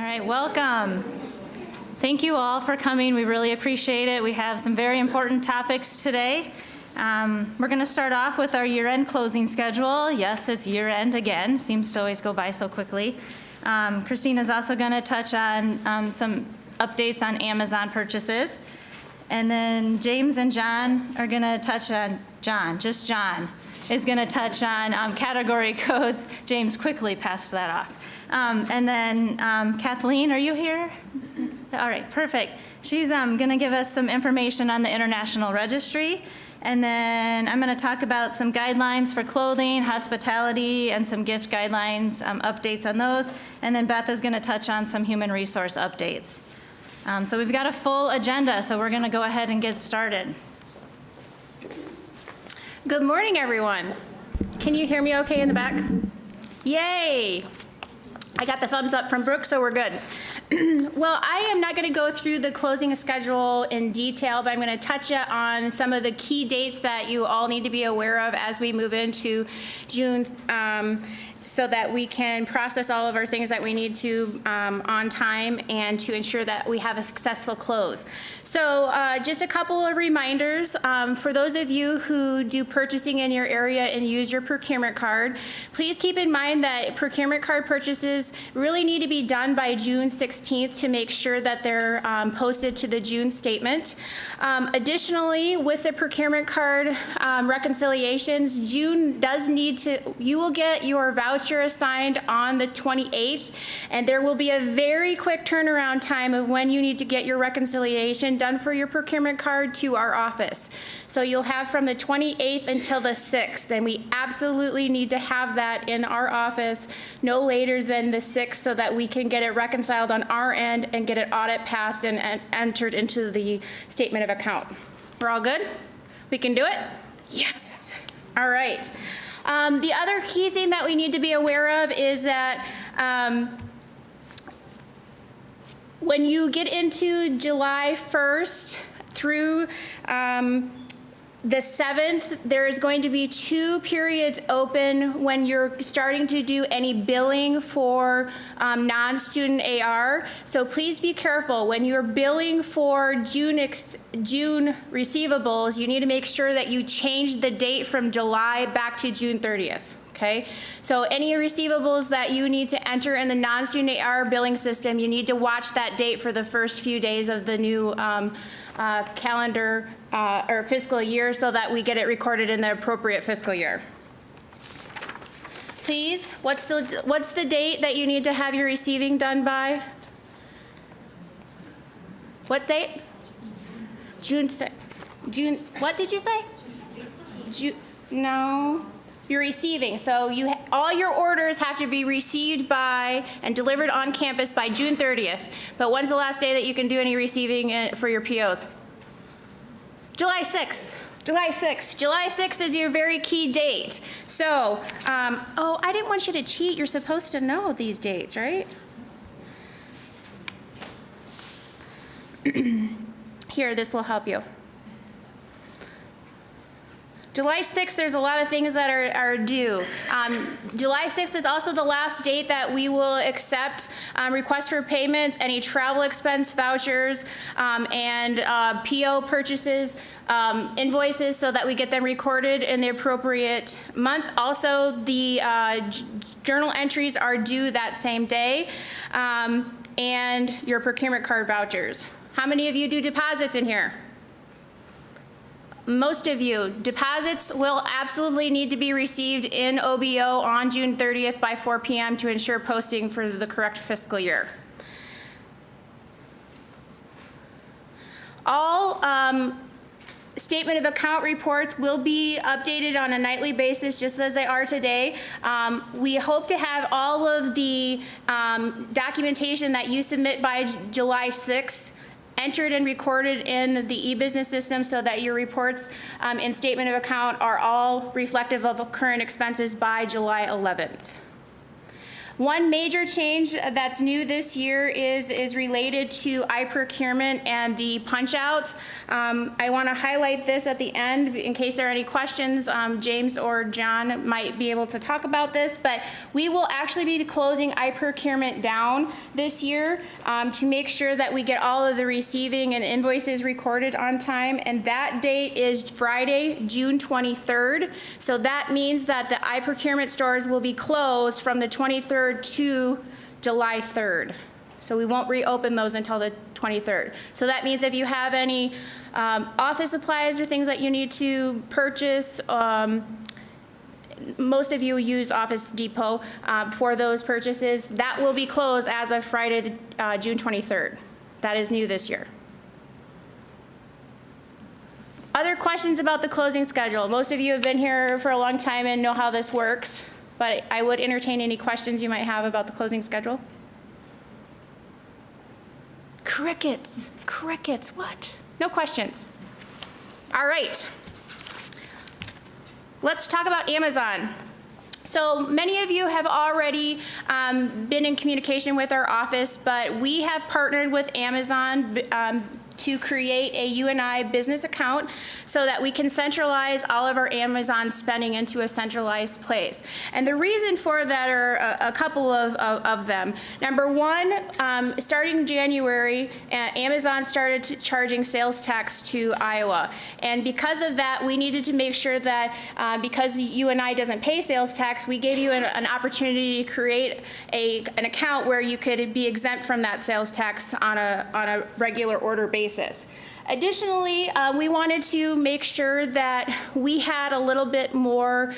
right, welcome. Thank you all for coming. We really appreciate it. We have some very important topics today. We're going to start off with our year-end closing schedule. Yes, it's year-end again. Seems to always go by so quickly. Christina's also going to touch on some updates on Amazon purchases. And then James and John are going to touch on, John is going to touch on category codes. James quickly passed that off. And then Kathleen, are you here? All right, perfect. She's going to give us some information on the International Registry. And then I'm going to talk about some guidelines for clothing, hospitality, and some gift guidelines, updates on those. And then Beth is going to touch on some human resource updates. So we've got a full agenda, so we're going to go ahead and get started. Good morning, everyone. Can you hear me okay in the back? Yay! I got the thumbs up from Brooke, so we're good. Well, I am not going to go through the closing schedule in detail, but I'm going to touch on some of the key dates that you all need to be aware of as we move into June, so that we can process all of our things that we need to on time and to ensure that we have a successful close. So just a couple of reminders. For those of you who do purchasing in your area and use your procurement card, please keep in mind that procurement card purchases really need to be done by June 16th to make sure that they're posted to the June statement. Additionally, with the procurement card reconciliations, June does need to, you will get your voucher assigned on the 28th, and there will be a very quick turnaround time of when you need to get your reconciliation done for your procurement card to our office. So you'll have from the 28th until the 6th, and we absolutely need to have that in our office no later than the 6th so that we can get it reconciled on our end and get it audit passed and entered into the statement of account. We're all good? We can do it? Yes. All right. The other key thing that we need to be aware of is that when you get into July 1st through the 7th, there is going to be 2 periods open when you're starting to do any billing for non-student AR. So please be careful. When you're billing for June receivables, you need to make sure that you change the date from July back to June 30th. Okay, so any receivables that you need to enter in the non-student AR billing system, you need to watch that date for the first few days of the new calendar or fiscal year so that we get it recorded in the appropriate fiscal year. Please, what's the date that you need to have your receiving done by? What date? June 6th. June, what did you say? No. You're receiving, so all your orders have to be received by and delivered on campus by June 30th. But when's the last day that you can do any receiving for your POs? July 6th. July 6th. July 6th is your very key date. So, oh, I didn't want you to cheat. You're supposed to know these dates, right? Here, this will help you. July 6th, there's a lot of things that are due. July 6th is also the last date that we will accept requests for payments, any travel expense vouchers, and PO purchases, invoices, so that we get them recorded in the appropriate month. Also, the journal entries are due that same day, and your procurement card vouchers. How many of you do deposits in here? Most of you. Deposits will absolutely need to be received in OBO on June 30th by 4 p.m. to ensure posting for the correct fiscal year. All statement of account reports will be updated on a nightly basis just as they are today. We hope to have all of the documentation that you submit by July 6th entered and recorded in the e-business system so that your reports and statement of account are all reflective of current expenses by July 11th. One major change that's new this year is related to iProcurement and the punch outs. I want to highlight this at the end in case there are any questions. James or John might be able to talk about this, but we will actually be closing iProcurement down this year to make sure that we get all of the receiving and invoices recorded on time, and that date is Friday, June 23rd. So that means that the iProcurement stores will be closed from the 23rd to July 3rd. So we won't reopen those until the 23rd. So that means if you have any office supplies or things that you need to purchase, most of you use Office Depot for those purchases, that will be closed as of Friday, June 23rd. That is new this year. Other questions about the closing schedule? Most of you have been here for a long time and know how this works, but I would entertain any questions you might have about the closing schedule. Crickets, crickets, what? No questions. All right. Let's talk about Amazon. So many of you have already been in communication with our office, but we have partnered with Amazon to create a UNI business account so that we can centralize all of our Amazon spending into a centralized place. And the reason for that are a couple of them. Number one, starting January, Amazon started charging sales tax to Iowa. And because of that, we needed to make sure that because UNI doesn't pay sales tax, we gave you an opportunity to create an account where you could be exempt from that sales tax on a regular order basis. Additionally, we wanted to make sure that we had a little bit more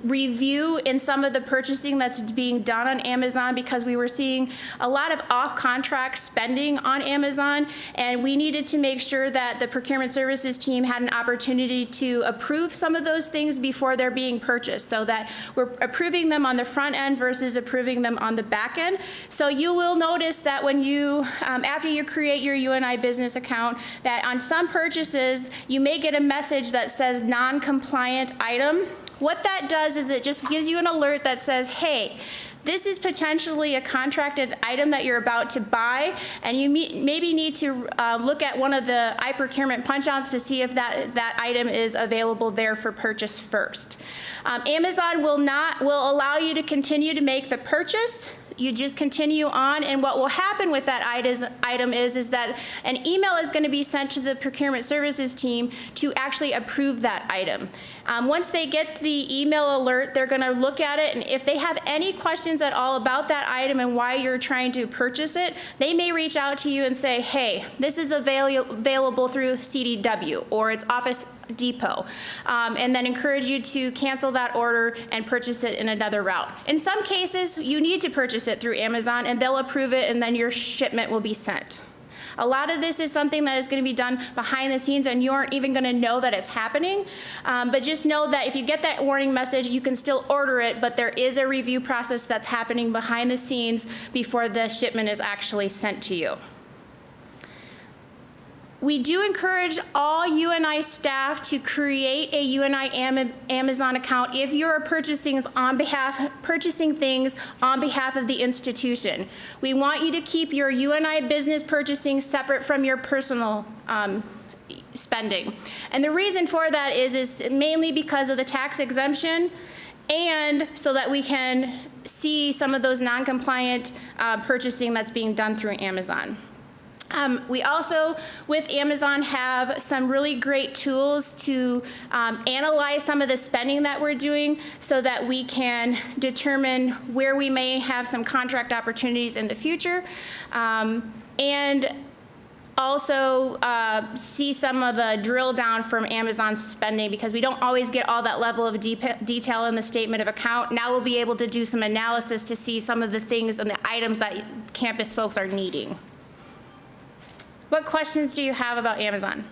review in some of the purchasing that's being done on Amazon, because we were seeing a lot of off-contract spending on Amazon, and we needed to make sure that the procurement services team had an opportunity to approve some of those things before they're being purchased, so that we're approving them on the front end versus approving them on the back end. So you will notice that when you, after you create your UNI business account, that on some purchases, you may get a message that says non-compliant item. What that does is it just gives you an alert that says, hey, this is potentially a contracted item that you're about to buy, and you maybe need to look at one of the iProcurement punch-outs to see if that item is available there for purchase first. Amazon will allow you to continue to make the purchase. You just continue on, and what will happen with that item is that an email is going to be sent to the procurement services team to actually approve that item. Once they get the email alert, they're going to look at it, and if they have any questions at all about that item and why you're trying to purchase it, they may reach out to you and say, hey, this is available through CDW, or it's Office Depot, and then encourage you to cancel that order and purchase it in another route. In some cases, you need to purchase it through Amazon, and they'll approve it, and then your shipment will be sent. A lot of this is something that is going to be done behind the scenes, and you aren't even going to know that it's happening. But just know that if you get that warning message, you can still order it, but there is a review process that's happening behind the scenes before the shipment is actually sent to you. We do encourage all UNI staff to create a UNI Amazon account if you are purchasing things on behalf of the institution. We want you to keep your UNI business purchasing separate from your personal spending. And the reason for that is mainly because of the tax exemption, and so that we can see some of those non-compliant purchasing that's being done through Amazon. We also, with Amazon, have some really great tools to analyze some of the spending that we're doing so that we can determine where we may have some contract opportunities in the future, and also see some of the drill down from Amazon spending, because we don't always get all that level of detail in the statement of account. Now we'll be able to do some analysis to see some of the things and the items that campus folks are needing. What questions do you have about Amazon?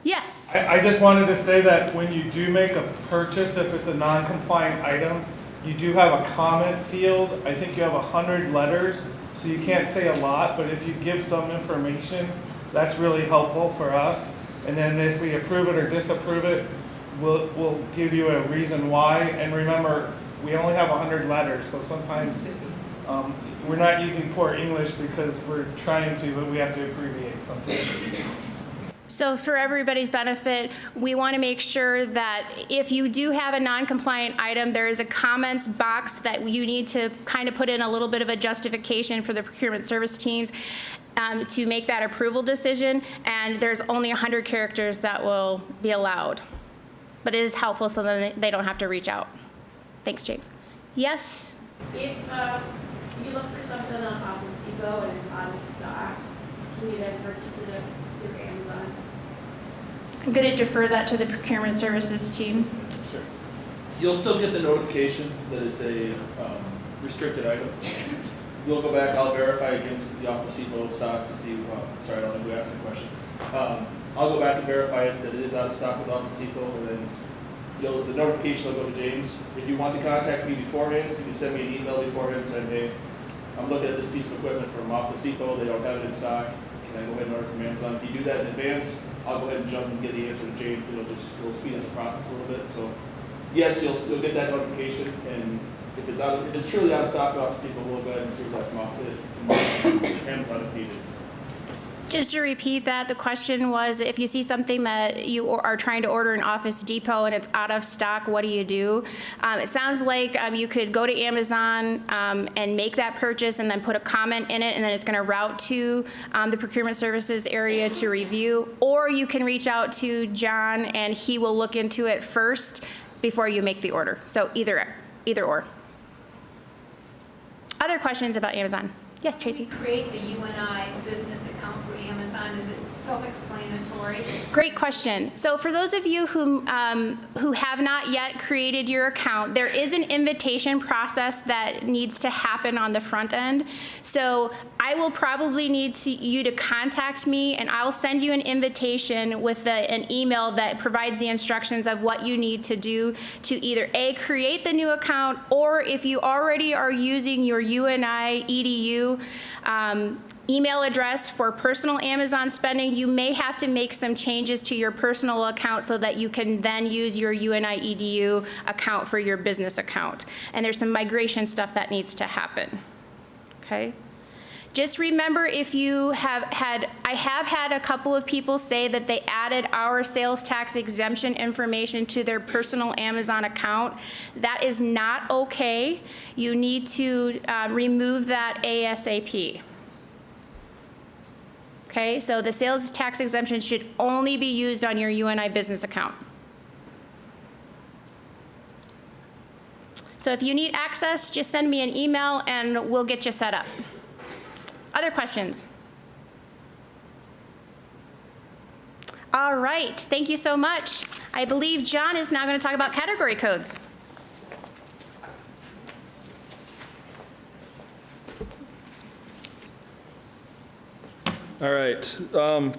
Yes? I just wanted to say that when you do make a purchase, if it's a non-compliant item, you do have a comment field. I think you have 100 letters, so you can't say a lot, but if you give some information, that's really helpful for us. And then if we approve it or disapprove it, we'll give you a reason why. And remember, we only have 100 letters, so sometimes we're not using poor English because we're trying to, but we have to abbreviate sometimes. So for everybody's benefit, we want to make sure that if you do have a non-compliant item, there is a comments box that you need to kind of put in a little bit of a justification for the procurement service teams to make that approval decision, and there's only 100 characters that will be allowed. But it is helpful so that they don't have to reach out. Thanks, James. Yes? If you look for something on Office Depot and it's out of stock, can you then purchase it through Amazon? I'm going to defer that to the procurement services team. Sure. You'll still get the notification that it's a restricted item. You'll go back, I'll verify against the Office Depot stock to see, sorry, I don't know who asked the question. I'll go back and verify it that it is out of stock with Office Depot, and then the notification will go to James. If you want to contact me beforehand, you can send me an email beforehand saying, hey, I'm looking at this piece of equipment from Office Depot, they don't have it in stock. Can I go ahead and order from Amazon? If you do that in advance, I'll go ahead and jump and get the answer to James. It'll speed up the process a little bit. So yes, you'll get that notification, and if it's truly out of stock at Office Depot, we'll go ahead and approve that from Amazon if needed. Just to repeat that, the question was, if you see something that you are trying to order in Office Depot and it's out of stock, what do you do? It sounds like you could go to Amazon and make that purchase and then put a comment in it, and then it's going to route to the procurement services area to review. Or you can reach out to John and he will look into it first before you make the order. So either or. Other questions about Amazon? Yes, Tracy. Create the UNI business account for Amazon. Is it self-explanatory? Great question. So for those of you who have not yet created your account, there is an invitation process that needs to happen on the front end. So I will probably need you to contact me, and I'll send you an invitation with an email that provides the instructions of what you need to do to either A, create the new account, or if you already are using your UNI EDU email address for personal Amazon spending, you may have to make some changes to your personal account so that you can then use your UNI EDU account for your business account. And there's some migration stuff that needs to happen. Okay? Just remember, if you have had, I have had a couple of people say that they added our sales tax exemption information to their personal Amazon account. That is not okay. You need to remove that ASAP. Okay, so the sales tax exemption should only be used on your UNI business account. So if you need access, just send me an email and we'll get you set up. Other questions? All right, thank you so much. I believe John is now going to talk about category codes. All right,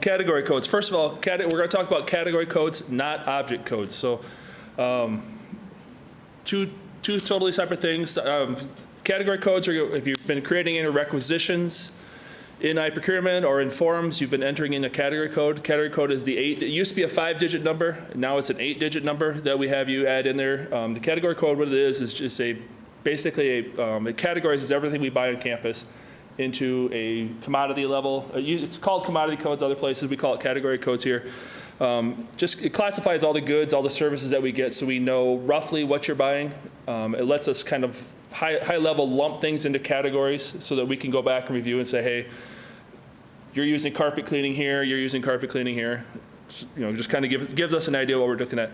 category codes. First of all, we're going to talk about category codes, not object codes. So two totally separate things. Category codes are if you've been creating any requisitions in iProcurement or in forms, you've been entering in a category code. Category code is it used to be a 5-digit number. Now it's an 8-digit number that we have you add in there. The category code, what it is just basically it categorizes everything we buy on campus into a commodity level. It's called commodity codes other places. We call it category codes here. It classifies all the goods, all the services that we get so we know roughly what you're buying. It lets us kind of high level lump things into categories so that we can go back and review and say, hey, you're using carpet cleaning here, you're using carpet cleaning here. Just kind of gives us an idea what we're looking at.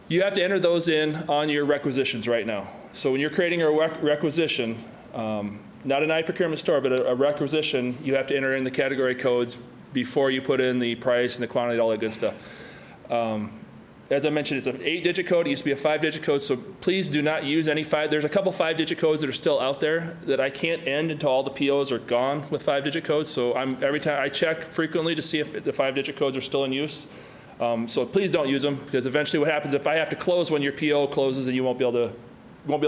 You have to enter those in on your requisitions right now. So when you're creating a requisition, not an iProcurement store, but a requisition, you have to enter in the category codes before you put in the price and the quantity, all that good stuff. As I mentioned, it's an 8-digit code. It used to be a 5-digit code, so please do not use any 5. There's a couple 5-digit codes that are still out there that I can't end until all the POs are gone with 5-digit codes. So every time I check frequently to see if the 5-digit codes are still in use. So please don't use them, because eventually what happens if I have to close when your PO closes and you won't be able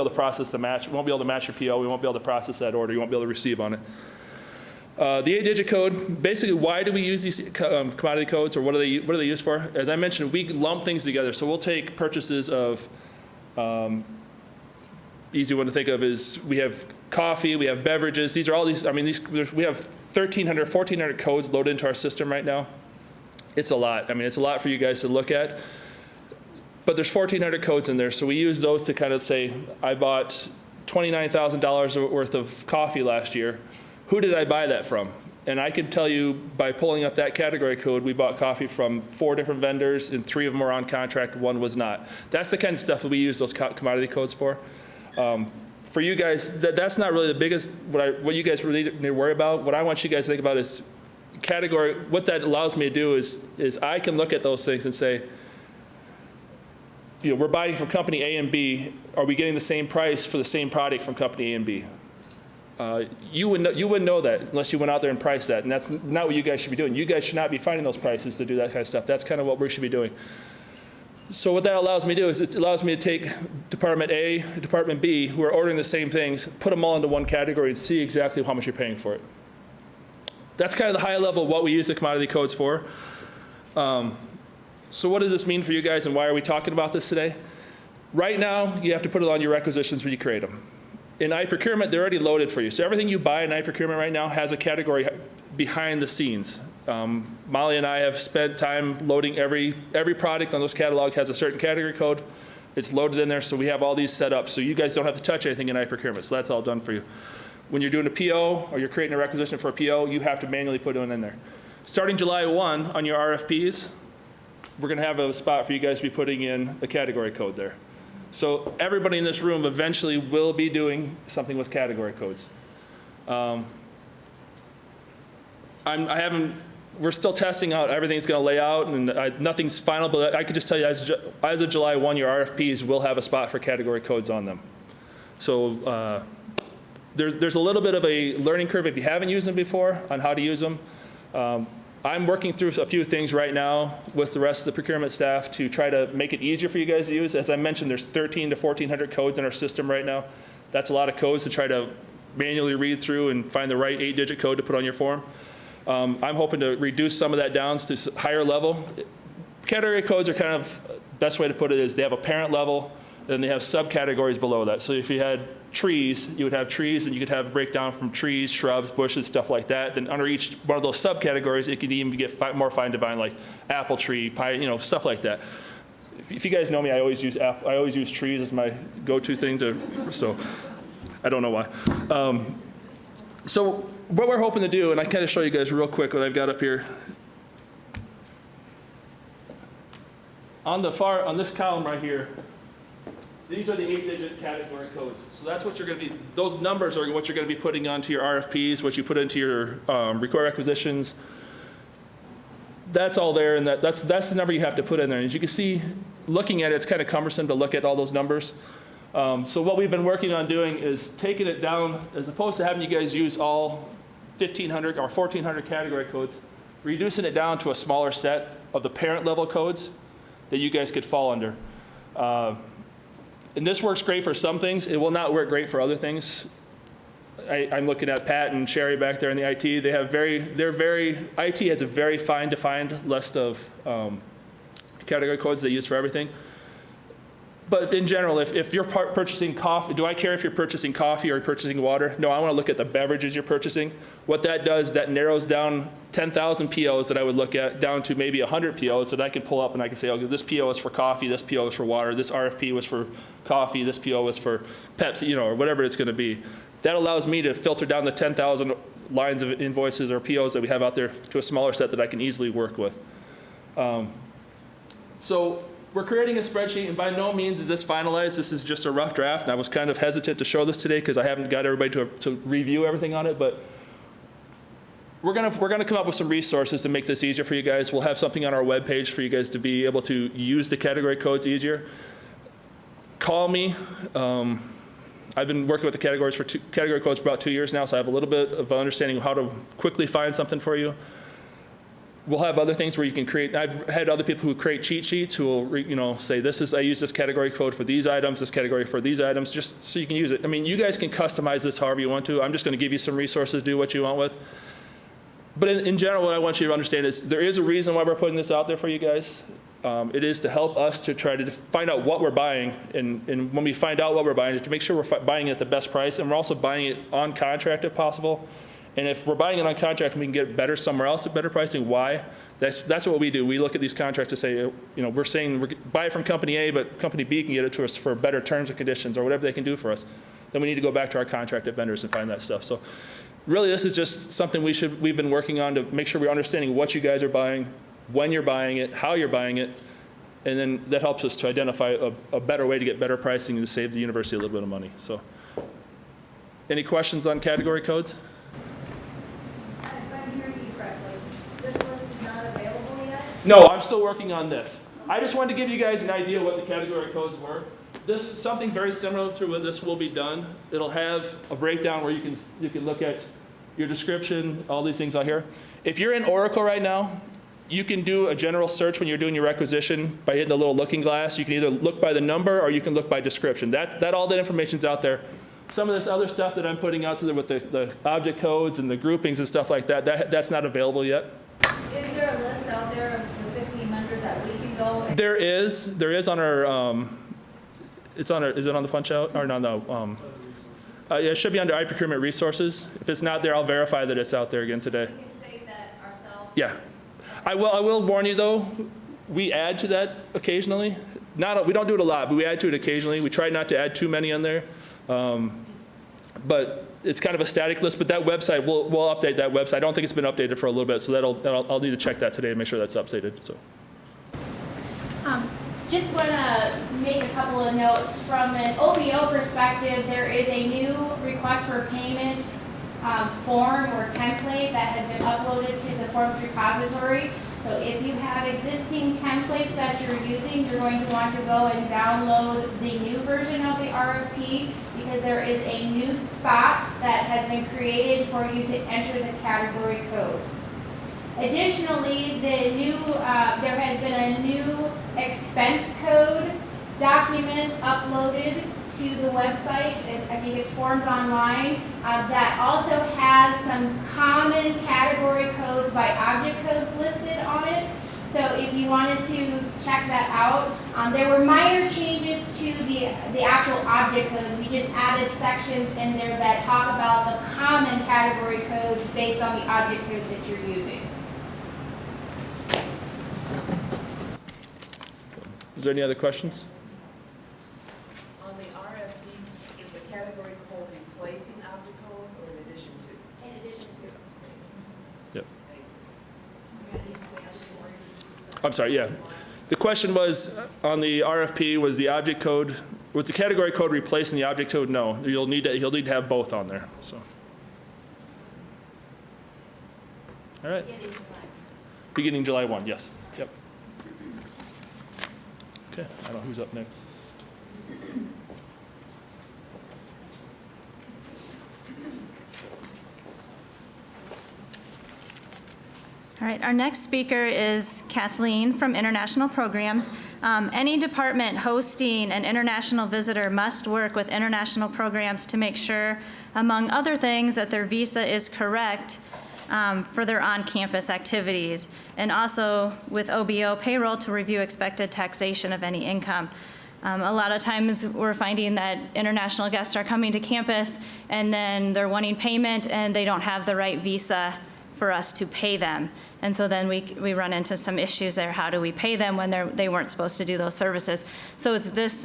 to process the match. You won't be able to match your PO. We won't be able to process that order. You won't be able to receive on it. The 8-digit code, basically, why do we use these commodity codes, or what are they used for? As I mentioned, we lump things together. So we'll take purchases of, easy one to think of is we have coffee, we have beverages. These are all these, I mean, we have 1,300, 1,400 codes loaded into our system right now. It's a lot. I mean, it's a lot for you guys to look at. But there's 1,400 codes in there, so we use those to kind of say, I bought $29,000 worth of coffee last year. Who did I buy that from? And I can tell you by pulling up that category code, we bought coffee from 4 different vendors, and 3 of them were on contract, 1 was not. That's the kind of stuff that we use those commodity codes for. For you guys, that's not really the biggest, what you guys really need to worry about. What I want you guys to think about is category, what that allows me to do is I can look at those things and say, you know, we're buying from company A and B. Are we getting the same price for the same product from company A and B? You wouldn't know that unless you went out there and priced that, and that's not what you guys should be doing. You guys should not be finding those prices to do that kind of stuff. That's kind of what we should be doing. So what that allows me to do is it allows me to take Department A, Department B, who are ordering the same things, put them all into one category and see exactly how much you're paying for it. That's kind of the high level of what we use the commodity codes for. So what does this mean for you guys, and why are we talking about this today? Right now, you have to put it on your requisitions when you create them. In iProcurement, they're already loaded for you. So everything you buy in iProcurement right now has a category behind the scenes. Molly and I have spent time loading every product on those catalog has a certain category code. It's loaded in there, so we have all these set up. So you guys don't have to touch anything in iProcurement. So that's all done for you. When you're doing a PO or you're creating a requisition for a PO, you have to manually put it in there. Starting July 1 on your RFPs, we're going to have a spot for you guys to be putting in the category code there. So everybody in this room eventually will be doing something with category codes. We're still testing out everything's going to lay out, and nothing's final, but I could just tell you as of July 1, your RFPs will have a spot for category codes on them. So there's a little bit of a learning curve if you haven't used them before on how to use them. I'm working through a few things right now with the rest of the procurement staff to try to make it easier for you guys to use. As I mentioned, there's 1,300 to 1,400 codes in our system right now. That's a lot of codes to try to manually read through and find the right 8-digit code to put on your form. I'm hoping to reduce some of that down to higher level. Category codes are kind of, best way to put it is they have a parent level, then they have subcategories below that. So if you had trees, you would have trees, and you could have a breakdown from trees, shrubs, bushes, stuff like that. Then under each one of those subcategories, it could even get more fine defined, like apple tree, pie, you know, stuff like that. If you guys know me, I always use trees as my go-to thing so I don't know why. So what we're hoping to do, and I kind of show you guys real quick what I've got up here. On this column right here, these are the 8-digit category codes. So that's what you're going to be, those numbers are what you're going to be putting onto your RFPs, what you put into your record requisitions. That's all there, and that's the number you have to put in there. And as you can see, looking at it, it's kind of cumbersome to look at all those numbers. So what we've been working on doing is taking it down, as opposed to having you guys use all 1,500 or 1,400 category codes, reducing it down to a smaller set of the parent level codes that you guys could fall under. And this works great for some things. It will not work great for other things. I'm looking at Pat and Sherry back there in the IT. IT has a very fine defined list of category codes they use for everything. But in general, if you're purchasing coffee, do I care if you're purchasing coffee or purchasing water? No, I want to look at the beverages you're purchasing. What that does, that narrows down 10,000 POs that I would look at down to maybe 100 POs that I can pull up and I can say, okay, this PO is for coffee, this PO is for water, this RFP was for coffee, this PO was for Pepsi, you know, or whatever it's going to be. That allows me to filter down the 10,000 lines of invoices or POs that we have out there to a smaller set that I can easily work with. So we're creating a spreadsheet, and by no means is this finalized. This is just a rough draft, and I was kind of hesitant to show this today because I haven't got everybody to review everything on it, but we're gonna come up with some resources to make this easier for you guys. We'll have something on our webpage for you guys to be able to use the category codes easier. Call me. I've been working with the category codes for about 2 years now, so I have a little bit of understanding of how to quickly find something for you. We'll have other things where you can create. I've had other people who create cheat sheets who will, say I use this category code for these items, this category for these items, just so you can use it. I mean, you guys can customize this however you want to. I'm just going to give you some resources to do what you want with. But in general, what I want you to understand is there is a reason why we're putting this out there for you guys. It is to help us to try to find out what we're buying, and when we find out what we're buying, to make sure we're buying it at the best price, and we're also buying it on contract if possible. And if we're buying it on contract and we can get it better somewhere else at better pricing, why? That's what we do. We look at these contracts to say, you know, we're saying we buy it from company A, but company B can get it to us for better terms and conditions or whatever they can do for us. Then we need to go back to our contracted vendors and find that stuff. So really, this is just something we've been working on to make sure we're understanding what you guys are buying, when you're buying it, how you're buying it, and then that helps us to identify a better way to get better pricing and to save the university a little bit of money. So, any questions on category codes? If I'm hearing you correctly, this list is not available yet? No, I'm still working on this. I just wanted to give you guys an idea what the category codes were. This, something very similar to what this will be done. It'll have a breakdown where you can look at your description, all these things out here. If you're in Oracle right now, you can do a general search when you're doing your requisition by hitting the little looking glass. You can either look by the number or you can look by description. All that information's out there. Some of this other stuff that I'm putting out to there with the object codes and the groupings and stuff like that, that's not available yet. Is there a list out there of the 1,500 that we can go and? There is on our, is it on the punch out? Or no. Yeah, it should be under iProcurement resources. If it's not there, I'll verify that it's out there again today. We can save that ourselves? Yeah. I will warn you though, we add to that occasionally. We don't do it a lot, but we add to it occasionally. We try not to add too many on there. But it's kind of a static list, but that website, we'll update that website. I don't think it's been updated for a little bit, so I'll need to check that today and make sure that's updated. So. Just want to make a couple of notes. From an OBO perspective, there is a new request for payment form or template that has been uploaded to the forms repository. So if you have existing templates that you're using, you're going to want to go and download the new version of the RFP, because there is a new spot that has been created for you to enter the category code. Additionally, there has been a new expense code document uploaded to the website. I think it's Forms Online, that also has some common category codes by object codes listed on it. So if you wanted to check that out, there were minor changes to the actual object codes. We just added sections in there that talk about the common category codes based on the object code that you're using. Is there any other questions? On the RFP, is the category code replacing object codes or in addition to? In addition to. Yep. I'm sorry, yeah. The question was, on the RFP, was the category code replacing the object code? No, you'll need to have both on there, so. All right. Beginning July 1, yes, yep. Okay, I don't know who's up next. All right, our next speaker is Kathleen from International Programs. Any department hosting an international visitor must work with international programs to make sure, among other things, that their visa is correct for their on-campus activities, and also with OBO payroll to review expected taxation of any income. A lot of times we're finding that international guests are coming to campus and then they're wanting payment and they don't have the right visa for us to pay them. And so then we run into some issues there. How do we pay them when they weren't supposed to do those services? So it's this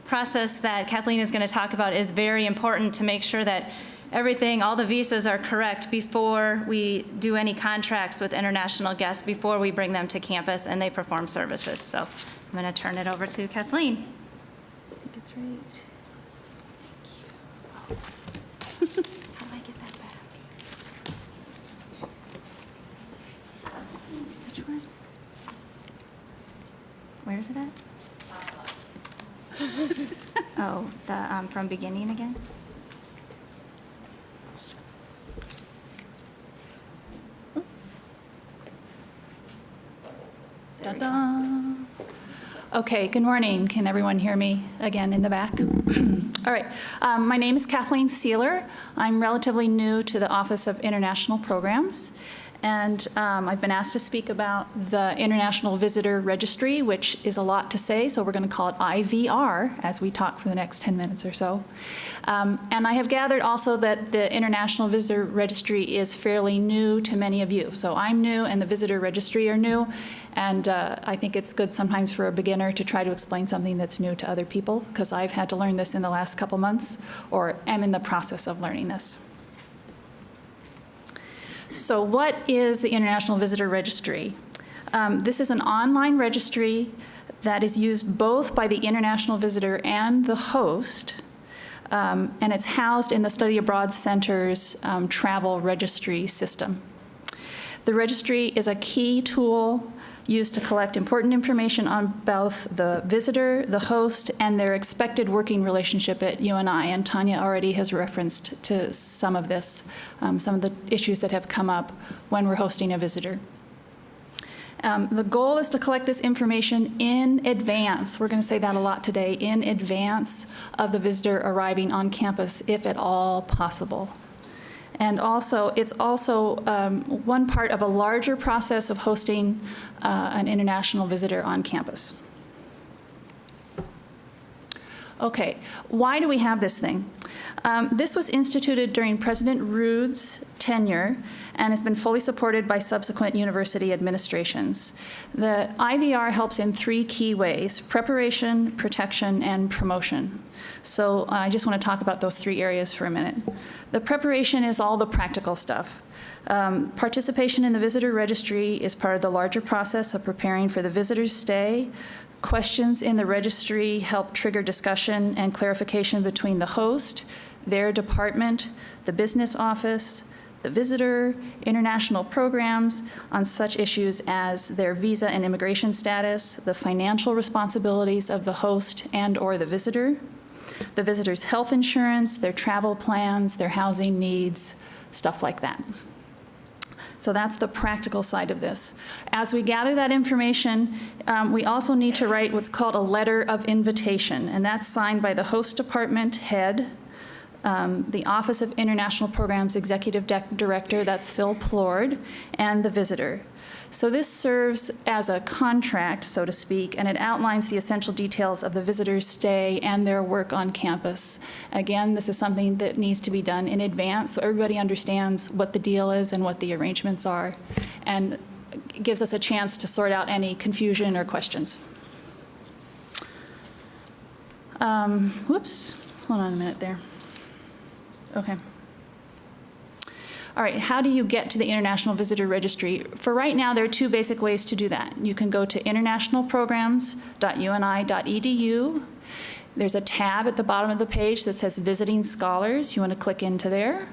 process that Kathleen is going to talk about is very important to make sure that all the visas are correct before we do any contracts with international guests, before we bring them to campus and they perform services. So I'm going to turn it over to Kathleen. I think it's right. Thank you. How do I get that back? Which one? Where is it at? Oh, the from beginning again? Da-da. Okay, good morning. Can everyone hear me again in the back? All right. My name is Kathleen Sealer. I'm relatively new to the Office of International Programs. And I've been asked to speak about the International Visitor Registry, which is a lot to say, so we're going to call it IVR as we talk for the next 10 minutes or so. And I have gathered also that the International Visitor Registry is fairly new to many of you. So I'm new and the Visitor Registry are new, and I think it's good sometimes for a beginner to try to explain something that's new to other people, because I've had to learn this in the last couple months, or am in the process of learning this. So what is the International Visitor Registry? This is an online registry that is used both by the international visitor and the host, and it's housed in the Study Abroad Center's travel registry system. The registry is a key tool used to collect important information on both the visitor, the host, and their expected working relationship at UNI. And Tanya already has referenced to some of this, some of the issues that have come up when we're hosting a visitor. The goal is to collect this information in advance. We're going to say that a lot today, in advance of the visitor arriving on campus, if at all possible. And also, it's also one part of a larger process of hosting an international visitor on campus. Okay, why do we have this thing? This was instituted during President Rood's tenure and has been fully supported by subsequent university administrations. The IVR helps in 3 key ways: preparation, protection, and promotion. So I just want to talk about those 3 areas for a minute. The preparation is all the practical stuff. Participation in the visitor registry is part of the larger process of preparing for the visitor's stay. Questions in the registry help trigger discussion and clarification between the host, their department, the business office, the visitor, international programs on such issues as their visa and immigration status, the financial responsibilities of the host and/or the visitor's health insurance, their travel plans, their housing needs, stuff like that. So that's the practical side of this. As we gather that information, we also need to write what's called a letter of invitation, and that's signed by the host department head, the Office of International Programs Executive Director, that's Phil Plord, and the visitor. So this serves as a contract, so to speak, and it outlines the essential details of the visitor's stay and their work on campus. Again, this is something that needs to be done in advance so everybody understands what the deal is and what the arrangements are, and gives us a chance to sort out any confusion or questions. Whoops, hold on a minute there. Okay. All right, how do you get to the International Visitor Registry? For right now, there are 2 basic ways to do that. You can go to internationalprograms.uni.edu. There's a tab at the bottom of the page that says Visiting Scholars. You want to click into there.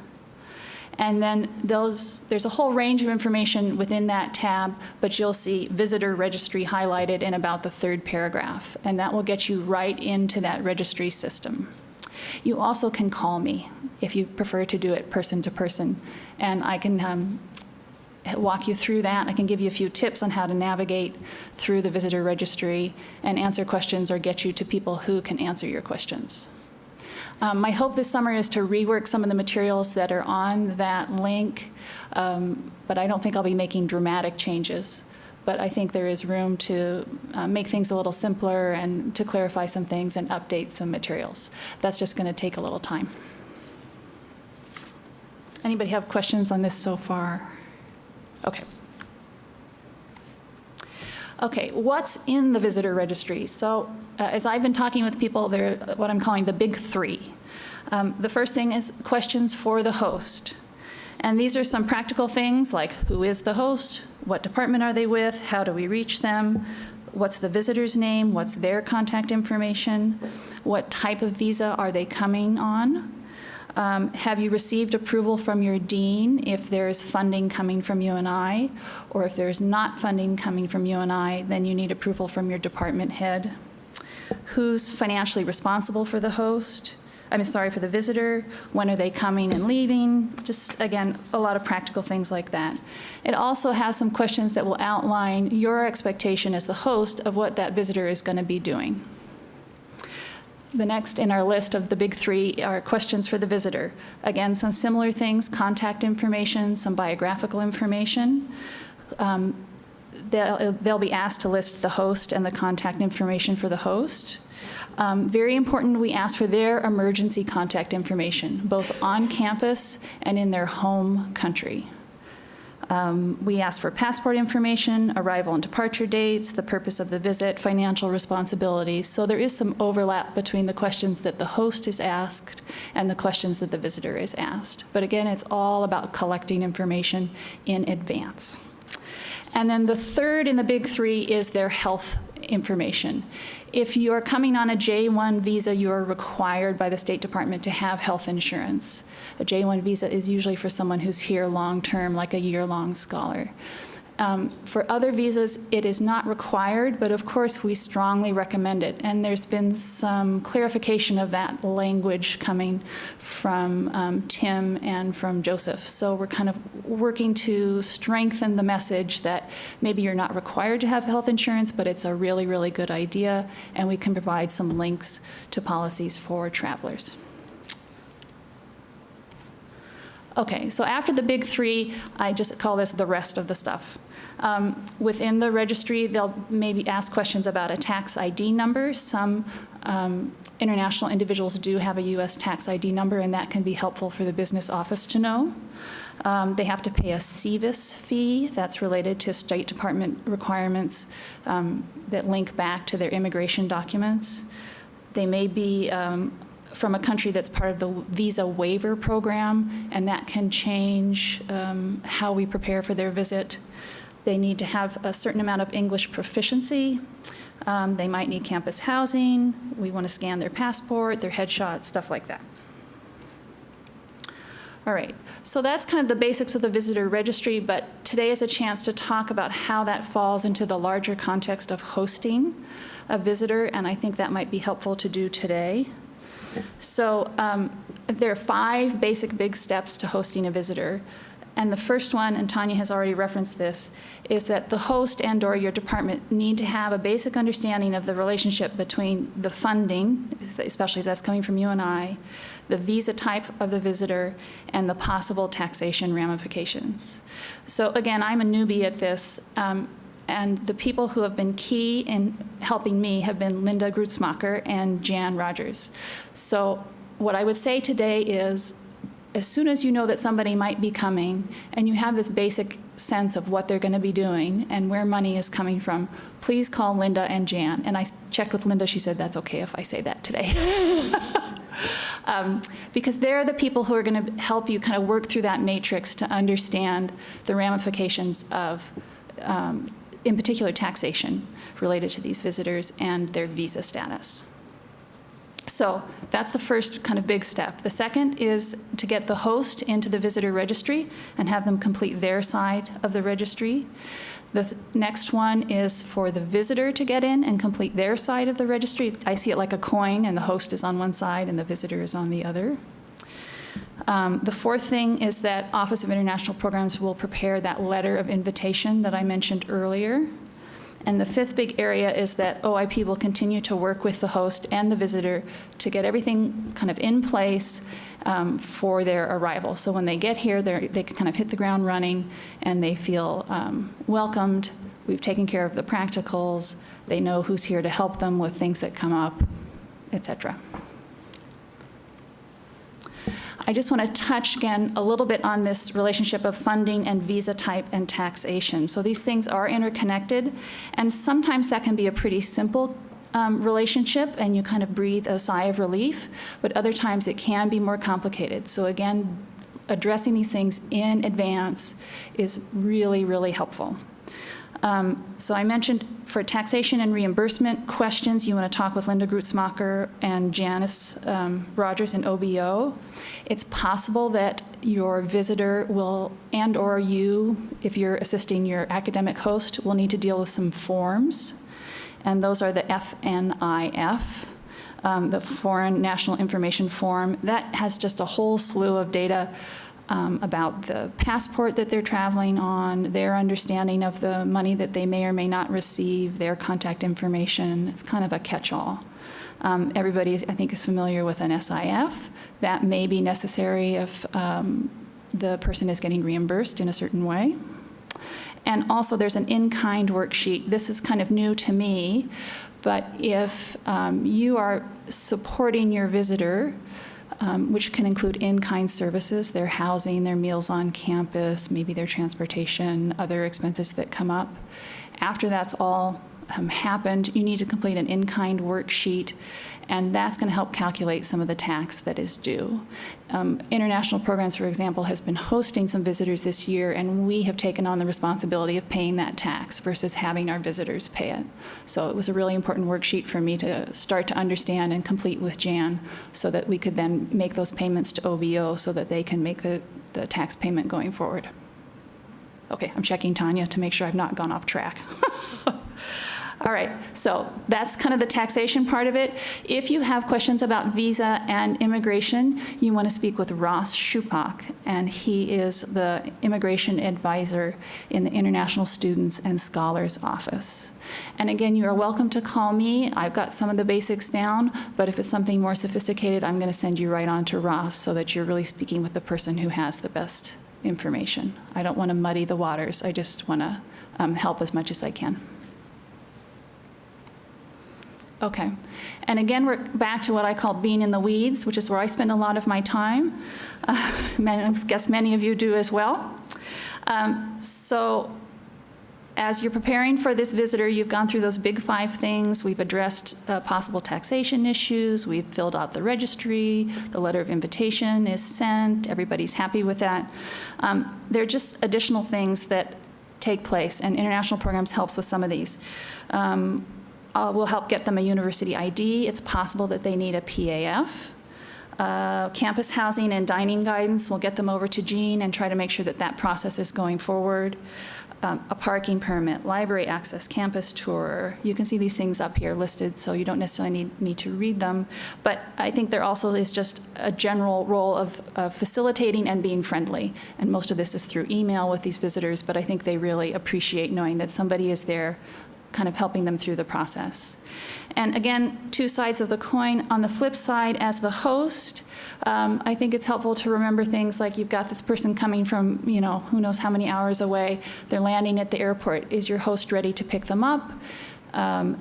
And then there's a whole range of information within that tab, but you'll see Visitor Registry highlighted in about the 3rd paragraph, and that will get you right into that registry system. You also can call me if you prefer to do it person to person, and I can walk you through that. I can give you a few tips on how to navigate through the visitor registry and answer questions or get you to people who can answer your questions. My hope this summer is to rework some of the materials that are on that link, but I don't think I'll be making dramatic changes. But I think there is room to make things a little simpler and to clarify some things and update some materials. That's just going to take a little time. Anybody have questions on this so far? Okay. Okay, what's in the visitor registry? So as I've been talking with people, they're what I'm calling the big 3. The first thing is questions for the host. And these are some practical things like who is the host? What department are they with? How do we reach them? What's the visitor's name? What's their contact information? What type of visa are they coming on? Have you received approval from your dean if there's funding coming from UNI? Or if there's not funding coming from UNI, then you need approval from your department head. Who's financially responsible for the host? For the visitor. When are they coming and leaving? Just, again, a lot of practical things like that. It also has some questions that will outline your expectation as the host of what that visitor is going to be doing. The next in our list of the big three are questions for the visitor. Again, some similar things, contact information, some biographical information. They'll be asked to list the host and the contact information for the host. Very important, we ask for their emergency contact information, both on campus and in their home country. We ask for passport information, arrival and departure dates, the purpose of the visit, financial responsibilities. So there is some overlap between the questions that the host is asked and the questions that the visitor is asked. But again, it's all about collecting information in advance. And then the third in the big three is their health information. If you are coming on a J1 visa, you are required by the State Department to have health insurance. A J1 visa is usually for someone who's here long-term, like a year-long scholar. For other visas, it is not required, but of course we strongly recommend it. And there's been some clarification of that language coming from Tim and from Joseph. So we're kind of working to strengthen the message that maybe you're not required to have health insurance, but it's a really, really good idea, and we can provide some links to policies for travelers. Okay, so after the big three, I just call this the rest of the stuff. Within the registry, they'll maybe ask questions about a tax ID number. Some international individuals do have a U.S. tax ID number, and that can be helpful for the business office to know. They have to pay a CVIS fee that's related to State Department requirements that link back to their immigration documents. They may be from a country that's part of the visa waiver program, and that can change how we prepare for their visit. They need to have a certain amount of English proficiency. They might need campus housing. We want to scan their passport, their headshot, stuff like that. All right, so that's kind of the basics of the visitor registry, but today is a chance to talk about how that falls into the larger context of hosting a visitor, and I think that might be helpful to do today. So there are 5 basic big steps to hosting a visitor. And the first one, and Tanya has already referenced this, is that the host and/or your department need to have a basic understanding of the relationship between the funding, especially if that's coming from you and I, the visa type of the visitor, and the possible taxation ramifications. So again, I'm a newbie at this, and the people who have been key in helping me have been Linda Grutzmacher and Jan Rogers. So what I would say today is, as soon as you know that somebody might be coming and you have this basic sense of what they're going to be doing and where money is coming from, please call Linda and Jan. And I checked with Linda, she said that's okay if I say that today. Because they're the people who are going to help you kind of work through that matrix to understand the ramifications of, in particular, taxation related to these visitors and their visa status. So that's the first kind of big step. The second is to get the host into the visitor registry and have them complete their side of the registry. The next one is for the visitor to get in and complete their side of the registry. I see it like a coin, and the host is on one side and the visitor is on the other. The fourth thing is that Office of International Programs will prepare that letter of invitation that I mentioned earlier. And the fifth big area is that OIP will continue to work with the host and the visitor to get everything kind of in place for their arrival. So when they get here, they can kind of hit the ground running and they feel welcomed. We've taken care of the practicals. They know who's here to help them with things that come up, etc. I just want to touch again a little bit on this relationship of funding and visa type and taxation. So these things are interconnected, and sometimes that can be a pretty simple relationship and you kind of breathe a sigh of relief, but other times it can be more complicated. So again, addressing these things in advance is really, really helpful. So I mentioned for taxation and reimbursement questions, you want to talk with Linda Grutzmacher and Janice Rogers in OBO. It's possible that your visitor will, and/or you, if you're assisting your academic host, will need to deal with some forms. And those are the FNIF, the Foreign National Information Form. That has just a whole slew of data about the passport that they're traveling on, their understanding of the money that they may or may not receive, their contact information. It's kind of a catch-all. Everybody, I think, is familiar with an SIF. That may be necessary if the person is getting reimbursed in a certain way. And also, there's an in-kind worksheet. This is kind of new to me, but if you are supporting your visitor, which can include in-kind services, their housing, their meals on campus, maybe their transportation, other expenses that come up. After that's all happened, you need to complete an in-kind worksheet, and that's going to help calculate some of the tax that is due. International Programs, for example, has been hosting some visitors this year, and we have taken on the responsibility of paying that tax versus having our visitors pay it. So it was a really important worksheet for me to start to understand and complete with Jan so that we could then make those payments to OBO so that they can make the tax payment going forward. Okay, I'm checking Tanya to make sure I've not gone off track. All right, so that's kind of the taxation part of it. If you have questions about visa and immigration, you want to speak with Ross Schupak, and he is the immigration advisor in the International Students and Scholars Office. And again, you are welcome to call me. I've got some of the basics down, but if it's something more sophisticated, I'm going to send you right on to Ross so that you're really speaking with the person who has the best information. I don't want to muddy the waters. I just want to help as much as I can. Okay, and again, we're back to what I call being in the weeds, which is where I spend a lot of my time. I guess many of you do as well. So as you're preparing for this visitor, you've gone through those big 5 things. We've addressed possible taxation issues. We've filled out the registry. The letter of invitation is sent. Everybody's happy with that. There are just additional things that take place, and International Programs helps with some of these. We'll help get them a university ID. It's possible that they need a PAF. Campus housing and dining guidance, we'll get them over to Jean and try to make sure that that process is going forward. A parking permit, library access, campus tour. You can see these things up here listed, so you don't necessarily need me to read them. But I think there also is just a general role of facilitating and being friendly. And most of this is through email with these visitors, but I think they really appreciate knowing that somebody is there kind of helping them through the process. And again, 2 sides of the coin. On the flip side, as the host, I think it's helpful to remember things like you've got this person coming from, who knows how many hours away. They're landing at the airport. Is your host ready to pick them up? Does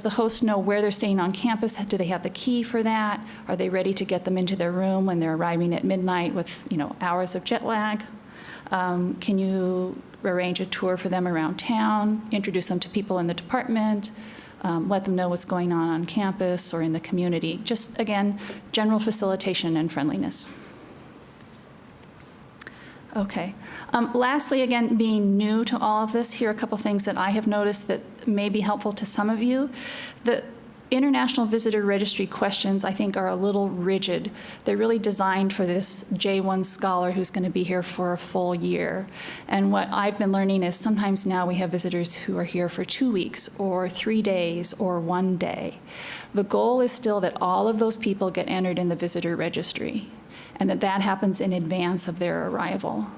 the host know where they're staying on campus? Do they have the key for that? Are they ready to get them into their room when they're arriving at midnight with, hours of jet lag? Can you arrange a tour for them around town, introduce them to people in the department, let them know what's going on campus or in the community? Just, again, general facilitation and friendliness. Okay. Lastly, again, being new to all of this, here are a couple things that I have noticed that may be helpful to some of you. The International Visitor Registry questions, I think, are a little rigid. They're really designed for this J1 scholar who's going to be here for a full year. And what I've been learning is sometimes now we have visitors who are here for 2 weeks or 3 days or 1 day. The goal is still that all of those people get entered in the visitor registry and that happens in advance of their arrival.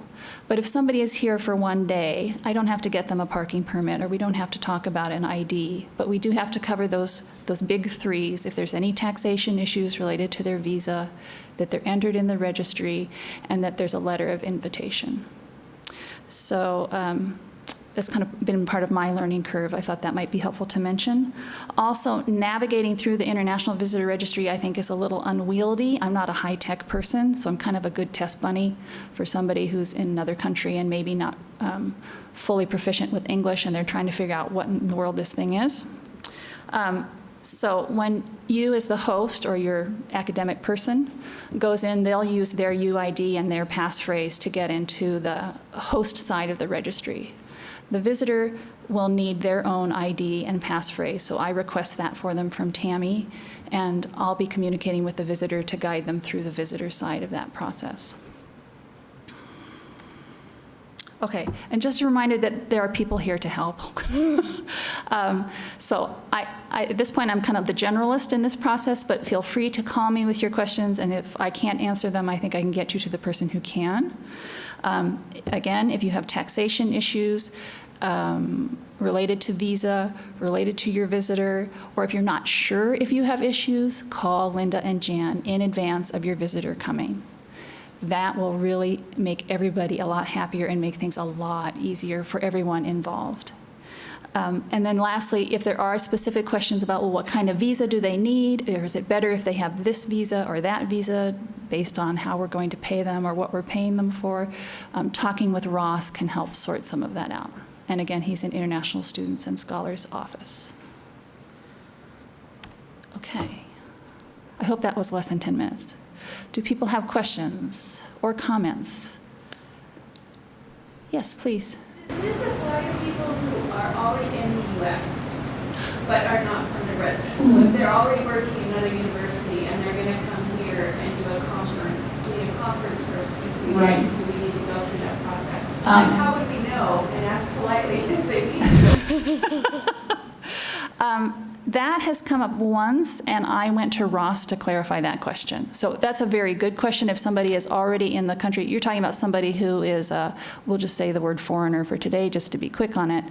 But if somebody is here for 1 day, I don't have to get them a parking permit, or we don't have to talk about an ID, but we do have to cover those big 3s. If there's any taxation issues related to their visa, that they're entered in the registry, and that there's a letter of invitation. So that's kind of been part of my learning curve. I thought that might be helpful to mention. Also, navigating through the International Visitor Registry, I think, is a little unwieldy. I'm not a high-tech person, so I'm kind of a good test bunny for somebody who's in another country and maybe not fully proficient with English, and they're trying to figure out what in the world this thing is. So when you as the host or your academic person goes in, they'll use their UID and their passphrase to get into the host side of the registry. The visitor will need their own ID and passphrase, so I request that for them from Tammy, and I'll be communicating with the visitor to guide them through the visitor side of that process. Okay, and just a reminder that there are people here to help. So at this point, I'm kind of the generalist in this process, but feel free to call me with your questions, and if I can't answer them, I think I can get you to the person who can. Again, if you have taxation issues, related to visa, related to your visitor, or if you're not sure if you have issues, call Linda and Jan in advance of your visitor coming. That will really make everybody a lot happier and make things a lot easier for everyone involved. And then lastly, if there are specific questions about, well, what kind of visa do they need, or is it better if they have this visa or that visa based on how we're going to pay them or what we're paying them for, talking with Ross can help sort some of that out. And again, he's in International Students and Scholars Office. Okay. I hope that was less than 10 minutes. Do people have questions or comments? Yes, please. Does this apply to people who are already in the U.S. but are not permanent residents? So if they're already working at another university and they're going to come here and do a conference, we need a conference first, Right. so we need to go through that process. And how would we know and ask politely if they need to? That has come up once, and I went to Ross to clarify that question. So that's a very good question. If somebody is already in the country, you're talking about somebody who is, we'll just say the word foreigner for today, just to be quick on it,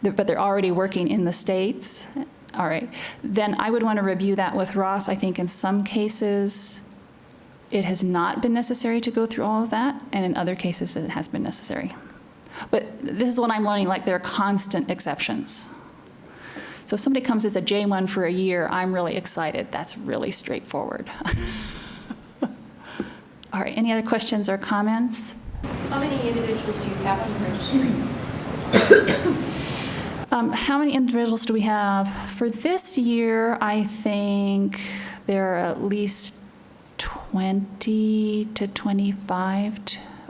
but they're already working in the States. All right. Then I would want to review that with Ross. I think in some cases, it has not been necessary to go through all of that, and in other cases, it has been necessary. But this is what I'm learning, like there are constant exceptions. So if somebody comes as a J1 for a year, I'm really excited. That's really straightforward. All right, any other questions or comments? How many individuals do you have on the registry? How many individuals do we have? For this year, I think there are at least 20 to 25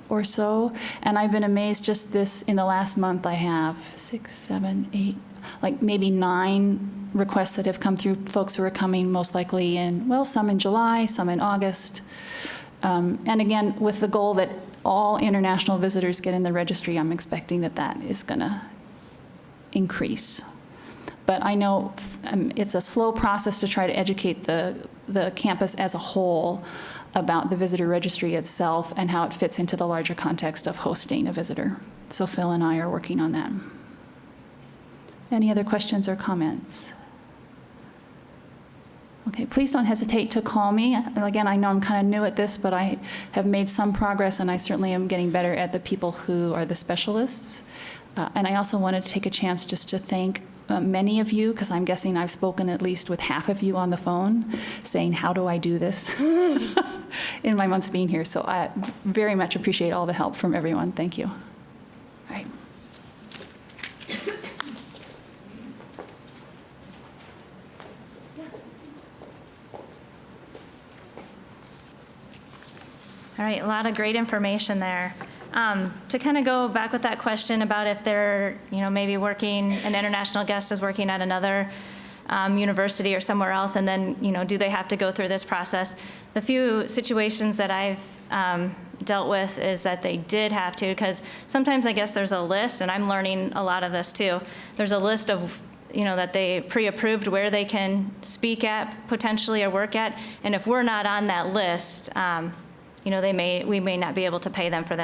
or so. And I've been amazed just this, in the last month, I have 6, 7, 8, like maybe 9 requests that have come through, folks who are coming most likely in, well, some in July, some in August. And again, with the goal that all international visitors get in the registry, I'm expecting that that is going to increase. But I know it's a slow process to try to educate the campus as a whole about the visitor registry itself and how it fits into the larger context of hosting a visitor. So Phil and I are working on that. Any other questions or comments? Okay, please don't hesitate to call me. Again, I know I'm kind of new at this, but I have made some progress, and I certainly am getting better at the people who are the specialists. And I also wanted to take a chance just to thank many of you, because I'm guessing I've spoken at least with half of you on the phone, saying, how do I do this in my months being here? So I very much appreciate all the help from everyone. Thank you. All right. All right, a lot of great information there. To kind of go back with that question about if they're, maybe working, an international guest is working at another university or somewhere else, and then, do they have to go through this process? The few situations that I've dealt with is that they did have to, because sometimes I guess there's a list, and I'm learning a lot of this too. There's a list of, that they pre-approved where they can speak at potentially or work at, and if we're not on that list, we may not be able to pay them for